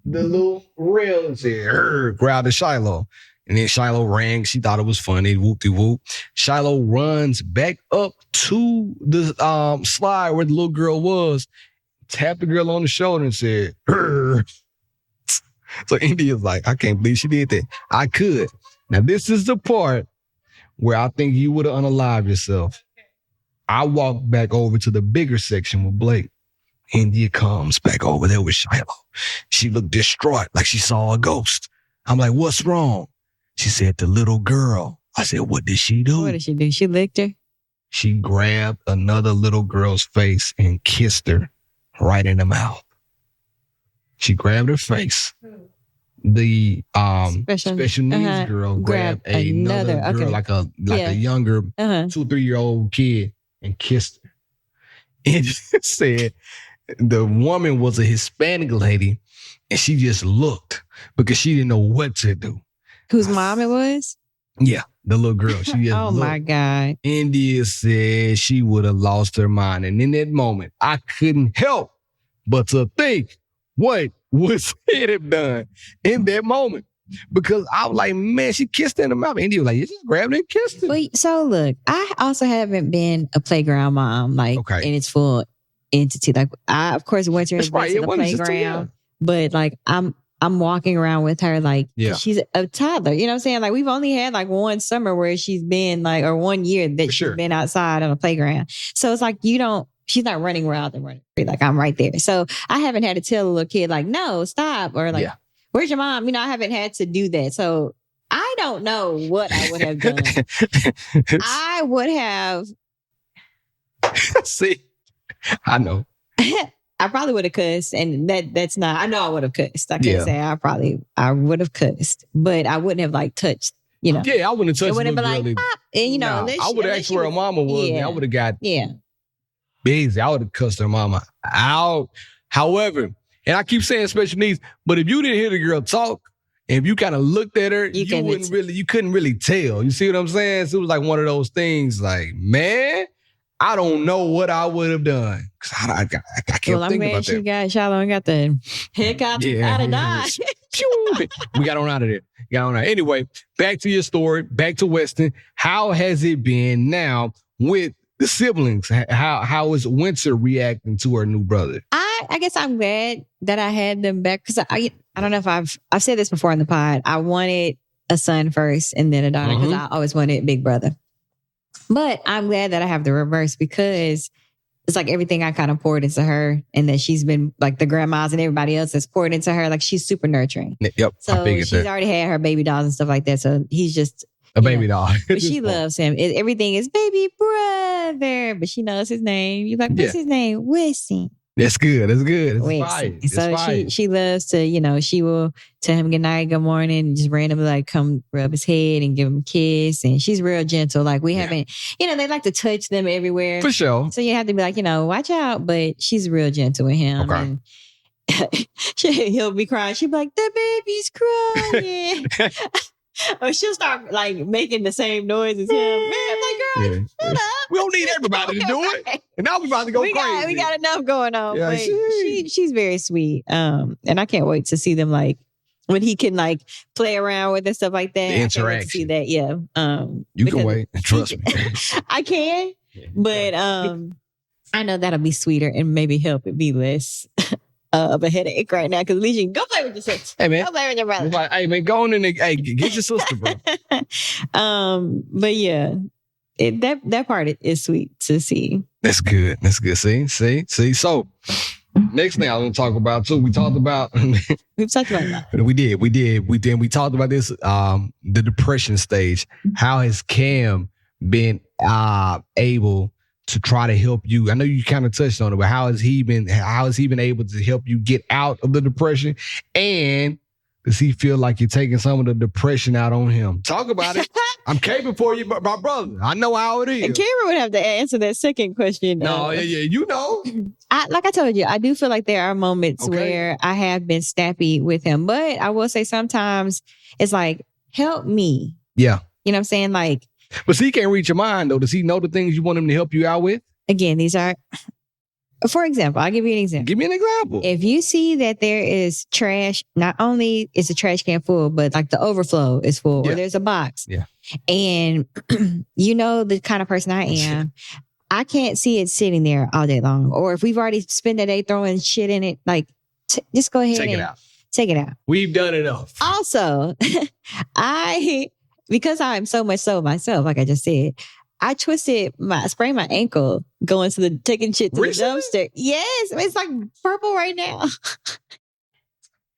the little rail and said, growled at Shiloh. And then Shiloh ran. She thought it was funny. Whoop-de-whoop. Shiloh runs back up to the slide where the little girl was, tapped the girl on the shoulder and said, So India's like, I can't believe she did that. I could. Now, this is the part where I think you would have unalived yourself. I walked back over to the bigger section with Blake. India comes back over there with Shiloh. She looked distraught, like she saw a ghost. I'm like, what's wrong? She said, the little girl. I said, what did she do? What did she do? She licked her? She grabbed another little girl's face and kissed her right in the mouth. She grabbed her face. The special needs girl grabbed another girl, like a younger 2 or 3 year old kid, and kissed her. And it said the woman was a Hispanic lady, and she just looked because she didn't know what to do. Whose mom it was? Yeah, the little girl. She just oh, my God. India said she would have lost her mind. And in that moment, I couldn't help but to think what was said and done in that moment. Because I was like, man, she kissed her in the mouth. India was like, you just grabbed her and kissed her. Well, so look, I also haven't been a playground mom, like in its full entity. Like I, of course, went to her to the playground, but like I'm walking around with her like she's a toddler. You know what I'm saying? Like we've only had like one summer where she's been like, or 1 year that she's been outside on a playground. So it's like she's not running around and running free. Like I'm right there. So I haven't had to tell a little kid like, no, stop. Or like, where's your mom? I haven't had to do that. So I don't know what I would have done. I would have. See, I know. I probably would have cussed, and that's not. I know I would have cussed. I can't say I would have cussed, but I wouldn't have like touched. Yeah, I wouldn't have touched. It wouldn't have been like, pop, and I would have asked where her mama was. And I would have got busy. I would have cussed her mama out. However, and I keep saying special needs, but if you didn't hear the girl talk, and if you kind of looked at her, you couldn't really tell. You see what I'm saying? So it was like one of those things. Like, man, I don't know what I would have done. Cause I kept thinking about that. She got Shiloh and got the heck out of Dodge. We got on out of there. Anyway, back to your story. Back to Weston. How has it been now with the siblings? How is Winter reacting to her new brother? I guess I'm glad that I had them back because I don't know if I've said this before in the pod. I wanted a son first and then a daughter because I always wanted big brother. But I'm glad that I have the reverse because it's like everything I kind of poured into her and that she's been like the grandmas and everybody else has poured into her. Like she's super nurturing. Yep. So she's already had her baby dolls and stuff like that. So he's just a baby doll. But she loves him. Everything is baby brother, but she knows his name. You're like, what's his name? Weston. That's good. It's so she loves to, she will tell him good night, good morning, and just randomly like come rub his head and give him a kiss. And she's real gentle. Like we haven't, they like to touch them everywhere. For sure. So you have to be like, watch out. But she's real gentle with him. Okay. And he'll be crying. She'll be like, the baby's crying. Or she'll start like making the same noise as him. Man, I'm like, girl, shut up. We don't need everybody to do it. And now we're about to go crazy. We got enough going on. Yeah, but she's very sweet. And I can't wait to see them like when he can like play around with and stuff like that. The interaction. I can't wait to see that. Yeah. You can wait. Trust me. I can. But I know that'll be sweeter and maybe help it be less of a headache right now because at least you can go play with your sister. Hey man, go play with your brother. Like, hey man, go on in there. Hey, get your sister, bro. But yeah, that part is sweet to see. That's good. See. So next thing I want to talk about too. We talked about. We've talked about that. We did. We talked about this. The depression stage. How has Cam been able to try to help you? I know you kind of touched on it, but how has he been able to help you get out of the depression? And does he feel like you're taking some of the depression out on him? Talk about it. I'm caping for you, but my brother. I know how it is. And Cameron would have to answer that second question. No, you know. Like I told you, I do feel like there are moments where I have been snappy with him, but I will say sometimes it's like, help me. Yeah. You know what I'm saying? Like, but see, he can't read your mind, though. Does he know the things you want him to help you out with? Again, these are, for example, I'll give you an example. Give me an example. If you see that there is trash, not only is the trash can full, but like the overflow is full, or there's a box. Yeah. And you know the kind of person I am. I can't see it sitting there all day long. Or if we've already spent the day throwing shit in it, like, just go ahead and take it out. We've done enough. Also, because I'm so much so myself, like I just said, I sprained my ankle taking shit to the dumpster. Yes, it's like purple right now.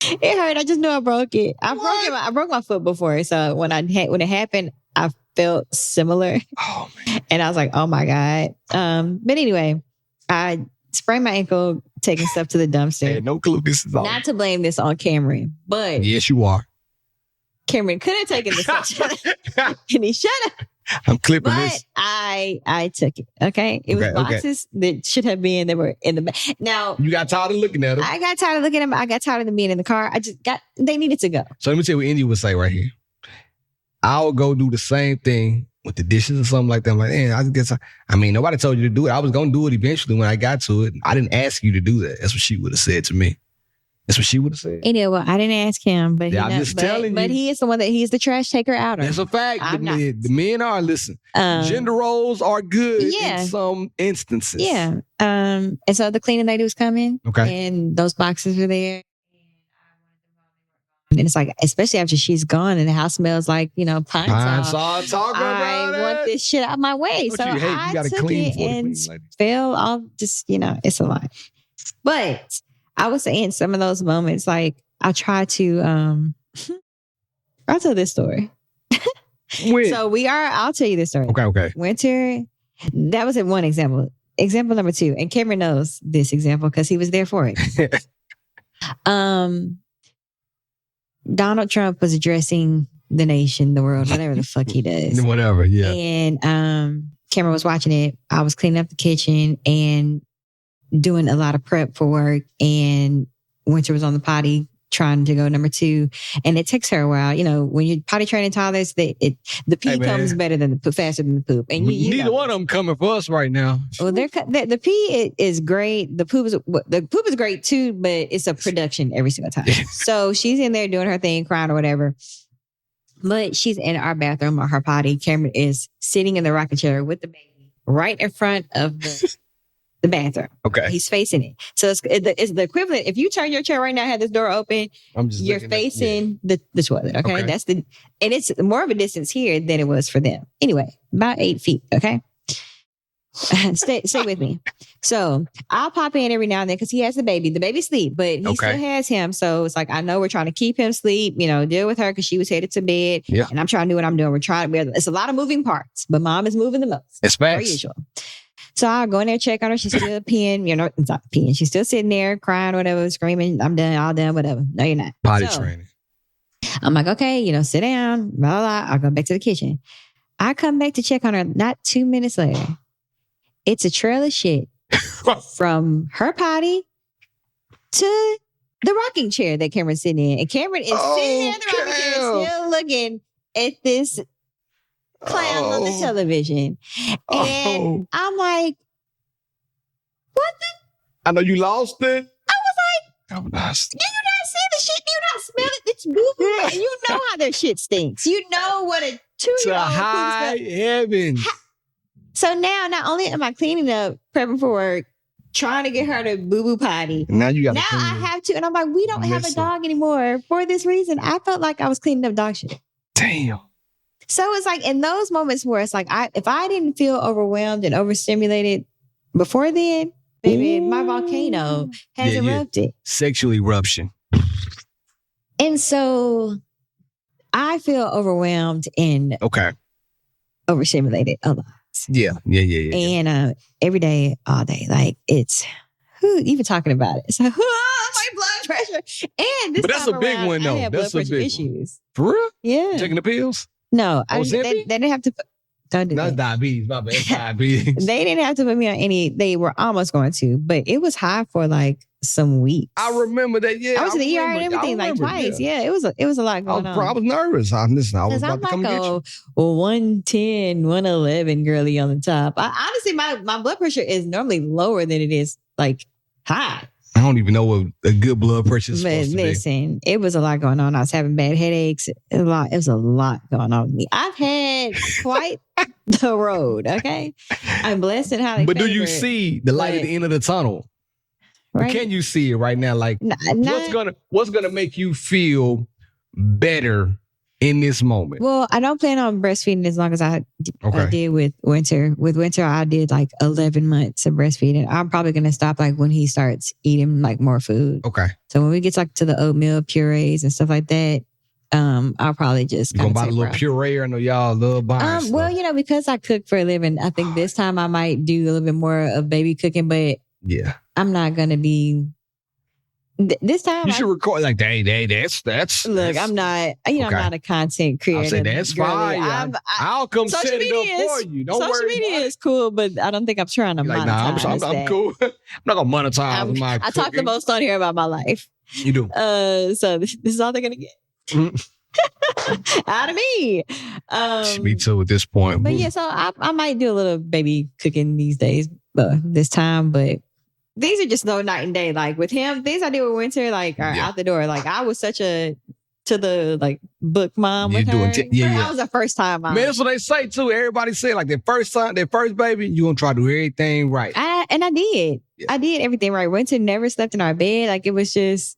It hurt. I just know I broke it. I broke my foot before, so when it happened, I felt similar. Oh man! And I was like, oh my God. But anyway, I sprained my ankle taking stuff to the dumpster. I had no clue this is all. Not to blame this on Cameron, but yes, you are. Cameron could have taken the stuff and he should have. I'm clipping but this. I took it. Okay. It was boxes that should have been, that were in the back. Now, you got tired of looking at them. I got tired of looking at them. I got tired of them being in the car. They needed to go. So let me tell you what Indy would say right here. I would go do the same thing with the dishes or something like that. I'm like, nobody told you to do it. I was going to do it eventually when I got to it. I didn't ask you to do that. That's what she would have said to me. That's what she would have said. Anyway, well, I didn't ask him, but I'm just telling you. But he is the one he's the trash taker outer. That's a fact. The men are, listen, gender roles are good in some instances. Yeah. And so the cleaning lady was coming. Okay. And those boxes were there. And it's like, especially after she's gone and the house smells like, pine saw. I want this shit out of my way. So I took it and fell off. Just, it's a lot. But I would say in some of those moments, like I try to, I'll tell this story. So I'll tell you this story. Okay. Winter, that was one example. Example number 2. And Cameron knows this example because he was there for it. Donald Trump was addressing the nation, the world, whatever the fuck he does. Whatever, yeah. And Cameron was watching it. I was cleaning up the kitchen and doing a lot of prep for work. And Winter was on the potty trying to go number 2. And it takes her a while. When you're potty training toddlers, the pee comes better than the poop, faster than the poop. And neither one of them coming for us right now. Well, the pee is great. The poop is great too, but it's a production every single time. So she's in there doing her thing, crying or whatever. But she's in our bathroom or her potty. Cameron is sitting in the rocking chair with the baby right in front of the bathroom. Okay. He's facing it. So it's the equivalent. If you turn your chair right now, have this door open, you're facing the toilet. Okay. That's and it's more of a distance here than it was for them. Anyway, about 8 feet. Okay. Stay with me. So I'll pop in every now and then because he has the baby. The baby sleep, but he still has him. So it's like, I know we're trying to keep him sleep, deal with her because she was headed to bed. Yeah. And I'm trying to do what I'm doing. It's a lot of moving parts, but mom is moving the most. It's per usual. So I'll go in there, check on her. She's still peeing, it's not peeing. She's still sitting there crying, whatever, screaming, I'm done, all done, whatever. No, you're not. Potty training. I'm like, okay, sit down, blah, blah, blah. I'll go back to the kitchen. I come back to check on her not 2 minutes later. It's a trail of shit from her potty to the rocking chair that Cameron's sitting in. And Cameron is sitting there in the rocking chair still looking at this clown on the television. And I'm like, what the? I know you lost it. I was like, do you not see the shit? Do you not smell it? It's boo-boo. You know how their shit stinks. You know what a 2-year-old to high heavens. So now, not only am I cleaning up, prepping for work, trying to get her to boo-boo potty. Now you got. Now I have to. And I'm like, we don't have a dog anymore. For this reason, I felt like I was cleaning up dog shit. Damn. So it's like in those moments where it's like, if I didn't feel overwhelmed and overstimulated before then, baby, my volcano has erupted. Sexual eruption. And so I feel overwhelmed and overstimulated a lot. Yeah. And every day, all day, like it's even talking about it. It's like, my blood pressure. And this but that's a big one, though. I have that's blood a pressure big issues. One. For real? Yeah. Taking the pills? No, they didn't have to. Don't do That's that. diabetes. My bad. Diabetes. They didn't have to put me on any. They were almost going to, but it was high for like some weeks. I remember that. Yeah, I went to the ER and everything like twice. Yeah, it was a lot going on. I was nervous. I was about to come like get you. 110, 111 girly on the top. Honestly, my blood pressure is normally lower than it is like high. I don't even know what a good blood pressure is supposed to be. Listen, it was a lot going on. I was having bad headaches. It was a lot going on with me. I've had quite the road, okay? I'm blessed in how they But do you see the light at the end of the tunnel? Right? Can you see it right now? Like, what's gonna make you feel better in this moment? Well, I don't plan on breastfeeding as long as I did with Winter. With Winter, I did like 11 months of breastfeeding. I'm probably going to stop like when he starts eating like more food. Okay. So when we get like to the oatmeal purees and stuff like that, I'll probably just you gonna buy a little puree. I know y'all love buying stuff. Well, because I cook for a living, I think this time I might do a little bit more of baby cooking, but yeah, I'm not going to be This time you should record like, that's. Look, I'm not. I'm not a content creator. I say that's fine. I'll come set it up for you. Don't worry. Social media is cool, but I don't think I'm trying to monetize. I'm cool. I'm not gonna monetize my. I talk the most on here about my life. You do. So this is all they're gonna get. Out of me. Me too at this point. But yeah, so I might do a little baby cooking these days, this time, but these are just no night and day. Like with him, things I do with Winter, like, are out the door. Like I was such a to the like book mom with her. That was the first time. Man, that's what they say too. Everybody say like their first son, their first baby, you gonna try to do everything right. I did. Yeah. I did everything right. Winter never slept in our bed. Like it was just.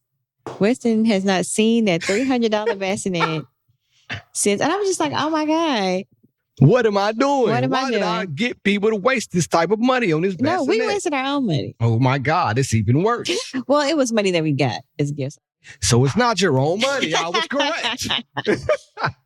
Weston has not seen that $300 bassinet since. And I was just like, oh my God. What am I doing? Why did I get people to waste this type of money on this bassinet? No, we wasted our own money. Oh my God, it's even worse. Well, it was money that we got as gifts. So it's not your own money. I was correct.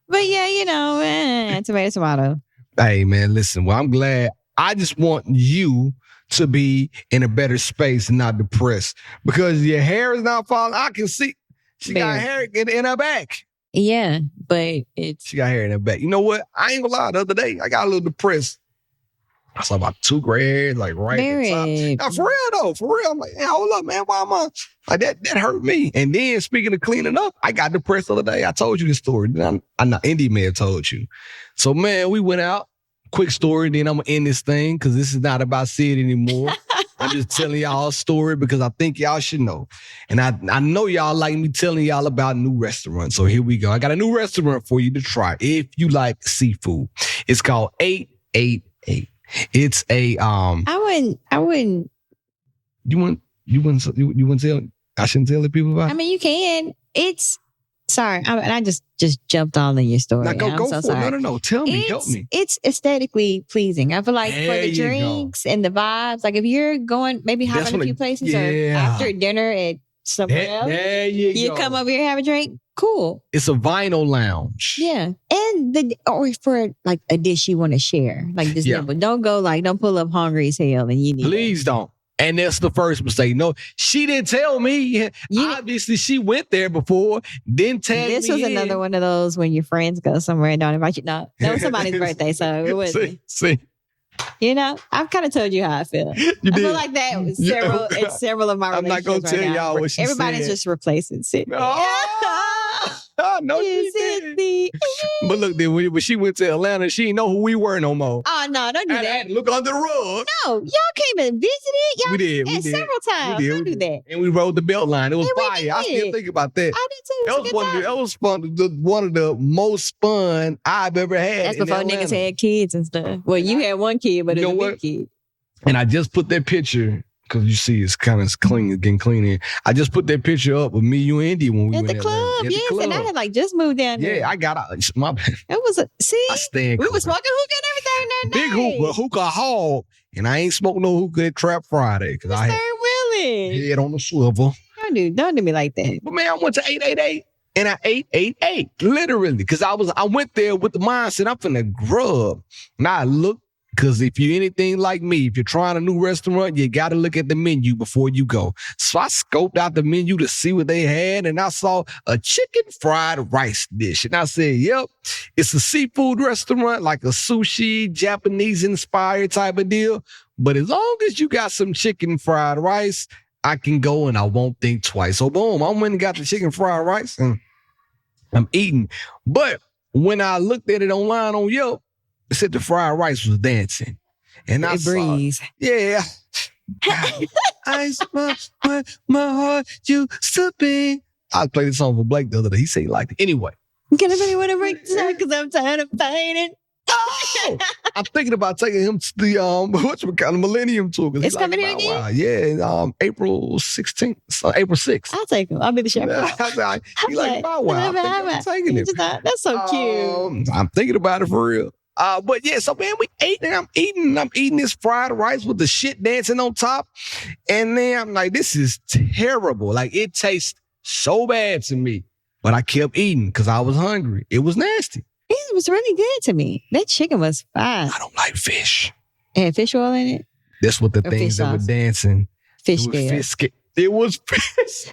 But yeah, tomato. Hey man, listen, well, I'm glad. I just want you to be in a better space and not depressed because your hair is not falling. I can see she got hair in her back. Yeah, but she got hair in her back. You know what? I ain't gonna lie. The other day, I got a little depressed. I saw about 2 gray hairs, like right at the top. Now, for real though, for real. I'm like, hey, hold up, man. Why am I like that? That hurt me. And then speaking of cleaning up, I got depressed the other day. I told you this story. I know Indy may have told you. So man, we went out. Quick story, then I'm going to end this thing because this is not about Sid anymore. I'm just telling y'all a story because I think y'all should know. And I know y'all like me telling y'all about new restaurants. So here we go. I got a new restaurant for you to try if you like seafood. It's called 888. It's a I wouldn't. You wouldn't tell? I shouldn't tell the people about it? I mean, you can. It's sorry, I just jumped all in your story. Now go so for sorry. it. No. Tell me. Help me. It's aesthetically pleasing. I feel like for the drinks and the vibes, like if you're going maybe hopping a few places or after dinner at somewhere else, you come over here and have a drink. Cool. It's a vinyl lounge. Yeah, and or for like a dish you want to share, like this. But don't pull up hungry as hell and you need. Please don't. And that's the first mistake. No, she didn't tell me. Obviously, she went there before, didn't tag me. This was another one of those when your friends go somewhere and don't invite you. No, that was somebody's birthday, so it wasn't. See. I've kind of told you how I feel. I feel like that was several of my relationships. I'm not going to tell y'all what she Everybody's just replacing Sydney. No, she didn't. But look, when she went to Atlanta, she didn't know who we were no more. Oh, no, don't do that. I had to look under the rug. No, y'all came and visited. We did. Several times. Don't do that. And we rode the belt line. It was fire. I still think about that. I did too. That was fun. One of the most fun I've ever had. That's before niggas had kids and stuff. Well, you had one kid, but it was a big kid. And I just put that picture. Because you see, it's kind of clean, getting clean here. I just put that picture up with me, you, and Indy when we went at the club. Yes, and I had just moved down there. Yeah, I got out. It was I stand. We were smoking hookah and everything that day. Big hookah hog, and I ain't smoked no hookah at Trap Friday because I had head on the swivel. Don't do me like that. But man, I went to 888 and I ate 88 literally because I went there with the mindset I'm finna grub. And I looked. Because if you're anything like me, if you're trying a new restaurant, you got to look at the menu before you go. So I scoped out the menu to see what they had, and I saw a chicken fried rice dish. And I said, yep, it's a seafood restaurant, like a sushi, Japanese-inspired type of deal. But as long as you got some chicken fried rice, I can go and I won't think twice. So boom, I went and got the chicken fried rice, and I'm eating. But when I looked at it online on Yelp, it said the fried rice was dancing. And I breathe. Yeah. I smile when my heart used to be. I played this song for Blake the other day. He said he liked it. Anyway. Can anybody want to break this out? Because I'm tired of fighting. Oh, I'm thinking about taking him to the Millennium Tour. It's coming here again? Wow. Yeah, April 16th, April 6th. I'll take him. I'll be the chaperone. He like my wow. I'm taking him. That's so cute. I'm thinking about it for real. But yeah, so man, we ate and I'm eating this fried rice with the shit dancing on top. And then I'm like, this is terrible. Like it tastes so bad to me. But I kept eating because I was hungry. It was nasty. It was really good to me. That chicken was fine. I don't like fish. It had fish oil in it? That's what the things that were dancing. Fish scales. It was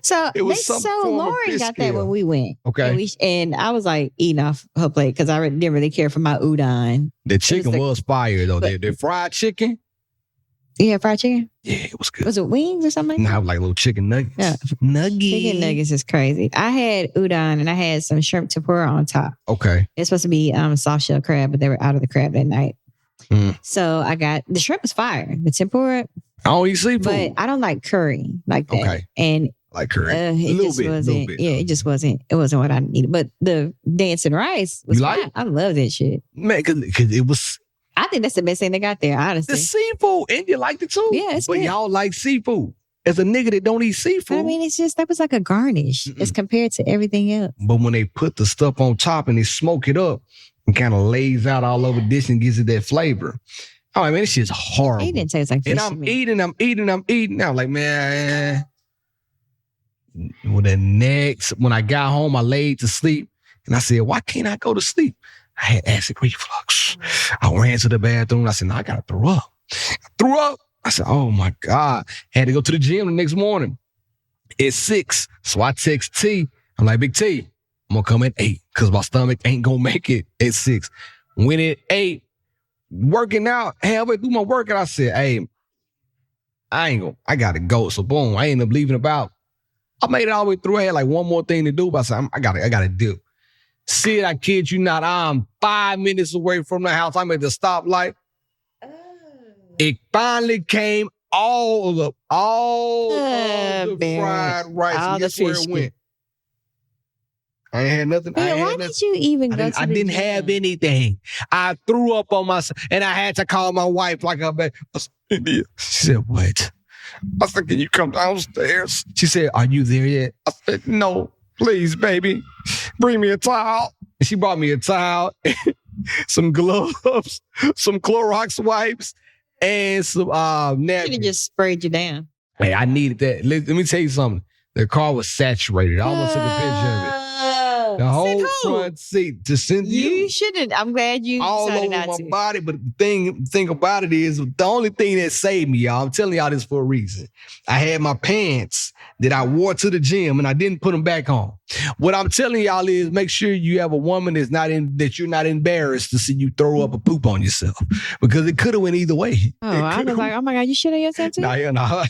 so it was Lauren got that when we went. Okay. And I was like eating off her plate because I didn't really care for my udon. The chicken was fire though. The fried chicken. Yeah, fried chicken. Yeah, it was good. Was it wings or something? No, like little chicken nuggets. Yeah. Nuggets. Chicken nuggets is crazy. I had udon and I had some shrimp tempura on top. Okay. It's supposed to be soft shell crab, but they were out of the crab that night. So I got the shrimp was fire. The tempura. I don't eat seafood, but I don't like curry like that. Okay. And like curry, a little bit. Yeah, it just wasn't. It wasn't what I needed. But the dancing rice was fine. I love that shit, man. Because it was. I think that's the best thing they got there. Honestly, the seafood, and you liked it too. Yeah, it's but good. Y'all like seafood. As a nigga that don't eat seafood, but I mean, it's just that was like a garnish as compared to everything else. But when they put the stuff on top and they smoke it up, and kind of lays out all over the dish and gives it that flavor. Oh, I mean, it's just horrible. It didn't taste like fish. And I'm eating. Now, like, man. When I got home, I laid to sleep. And I said, why can't I go to sleep? I had acid reflux. I ran to the bathroom. I said, no, I got to throw up. I threw up. I said, oh, my God. Had to go to the gym the next morning. It's 6. So I text T. I'm like, Big T, I'm going to come at 8 because my stomach ain't going to make it at 6. Went at 8. Working out, halfway through my workout, I said, hey, I gotta go. So boom, I ended up leaving about, I made it all the way through. I had like one more thing to do, but I said, I gotta do. Sid, I kid you not, I'm 5 minutes away from the house. I'm at the stoplight. It finally came all of the fried rice. And guess where it went? I ain't had nothing. Why did you even go to I didn't have anything. I threw up on myself, and I had to call my wife like her back. I said, India. She said, what? I said, can you come downstairs? She said, are you there yet? I said, no, please, baby. Bring me a towel. And she brought me a towel, some gloves, some Clorox wipes, and some napkins. Should have just sprayed you down. Hey, I needed that. Let me tell you something. The car was saturated. I almost took a picture of it. The whole front seat to send you shouldn't. I'm glad you all decided over not my to. body. But the thing about it is, the only thing that saved me, y'all, I'm telling y'all this for a reason. I had my pants that I wore to the gym and I didn't put them back on. What I'm telling y'all is make sure you have a woman that you're not embarrassed to see you throw up a poop on yourself, because it could have went either way. Oh, I was like, oh my God, you shit on yourself too? No,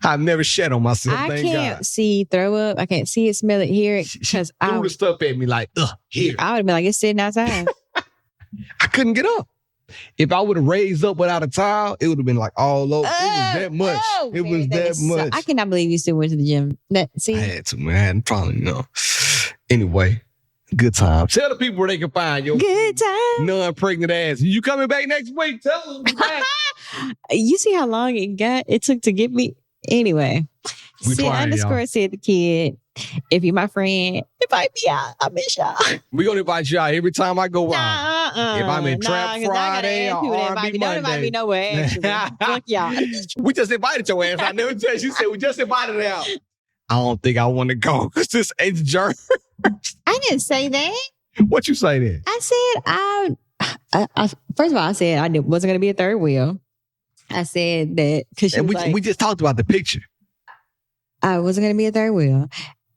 I've never shat on myself. I can't see throw up. I can't see it, smell it, hear it. Because I threw the stuff at me like, here. I would have been like, it's sitting outside. I couldn't get up. If I would have raised up without a towel, it would have been like all over. It was that much. It was that much. I cannot believe you still went to the gym. I had to, man. Probably, Anyway, good time. Tell the people where they can find your good time. Non-pregnant ass. You coming back next week? Tell them. You see how long it took to get me? Anyway. _, said the kid. If you're my friend, invite me out. I miss y'all. We're going to invite y'all every time I go out. If I'm in Trap Friday or R&B Monday. Don't invite me nowhere. Fuck y'all. We just invited your ass. I never tell you. She said we just invited her out. I don't think I want to go because this ain't journey. I didn't say that. What you say then? I said I first of all, I said I wasn't going to be a third wheel. I said that because we just talked about the picture. I wasn't going to be a third wheel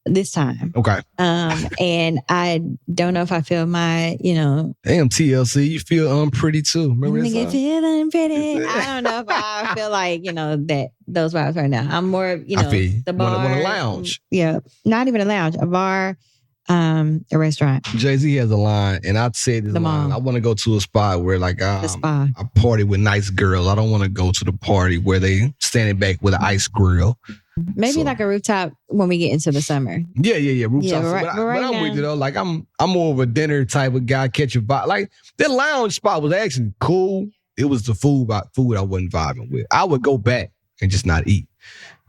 this time. Okay. And I don't know if I feel my, Damn, TLC, you feel unpretty too. Remember that song? Feel unpretty. I don't know if I feel like, that those vibes right now. I'm more, I feel the bar. Want a lounge. Yeah. Not even a lounge, a bar, a restaurant. Jay-Z has a line, and I'd say this line. I want to go to a spot where the spa. I party with nice girls. I don't want to go to the party where they standing back with an ice grill. Maybe like a rooftop when we get into the summer. Yeah. Rooftop. But I'm with you though. Like I'm more of a dinner type of guy. Catch a vibe. Like that lounge spot was actually cool. It was the food I wasn't vibing with. I would go back and just not eat.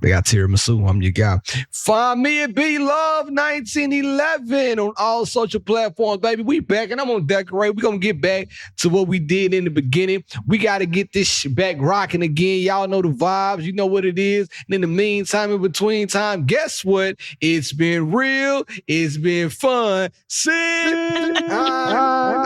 They got tiramisu. I'm your guy. Find me at B Love 1911 on all social platforms, baby. We back, and I'm gonna decorate. We're gonna get back to what we did in the beginning. We got to get this shit back rocking again. Y'all know the vibes. You know what it is. And in the meantime, in between time, guess what? It's been real. It's been fun. Sit out.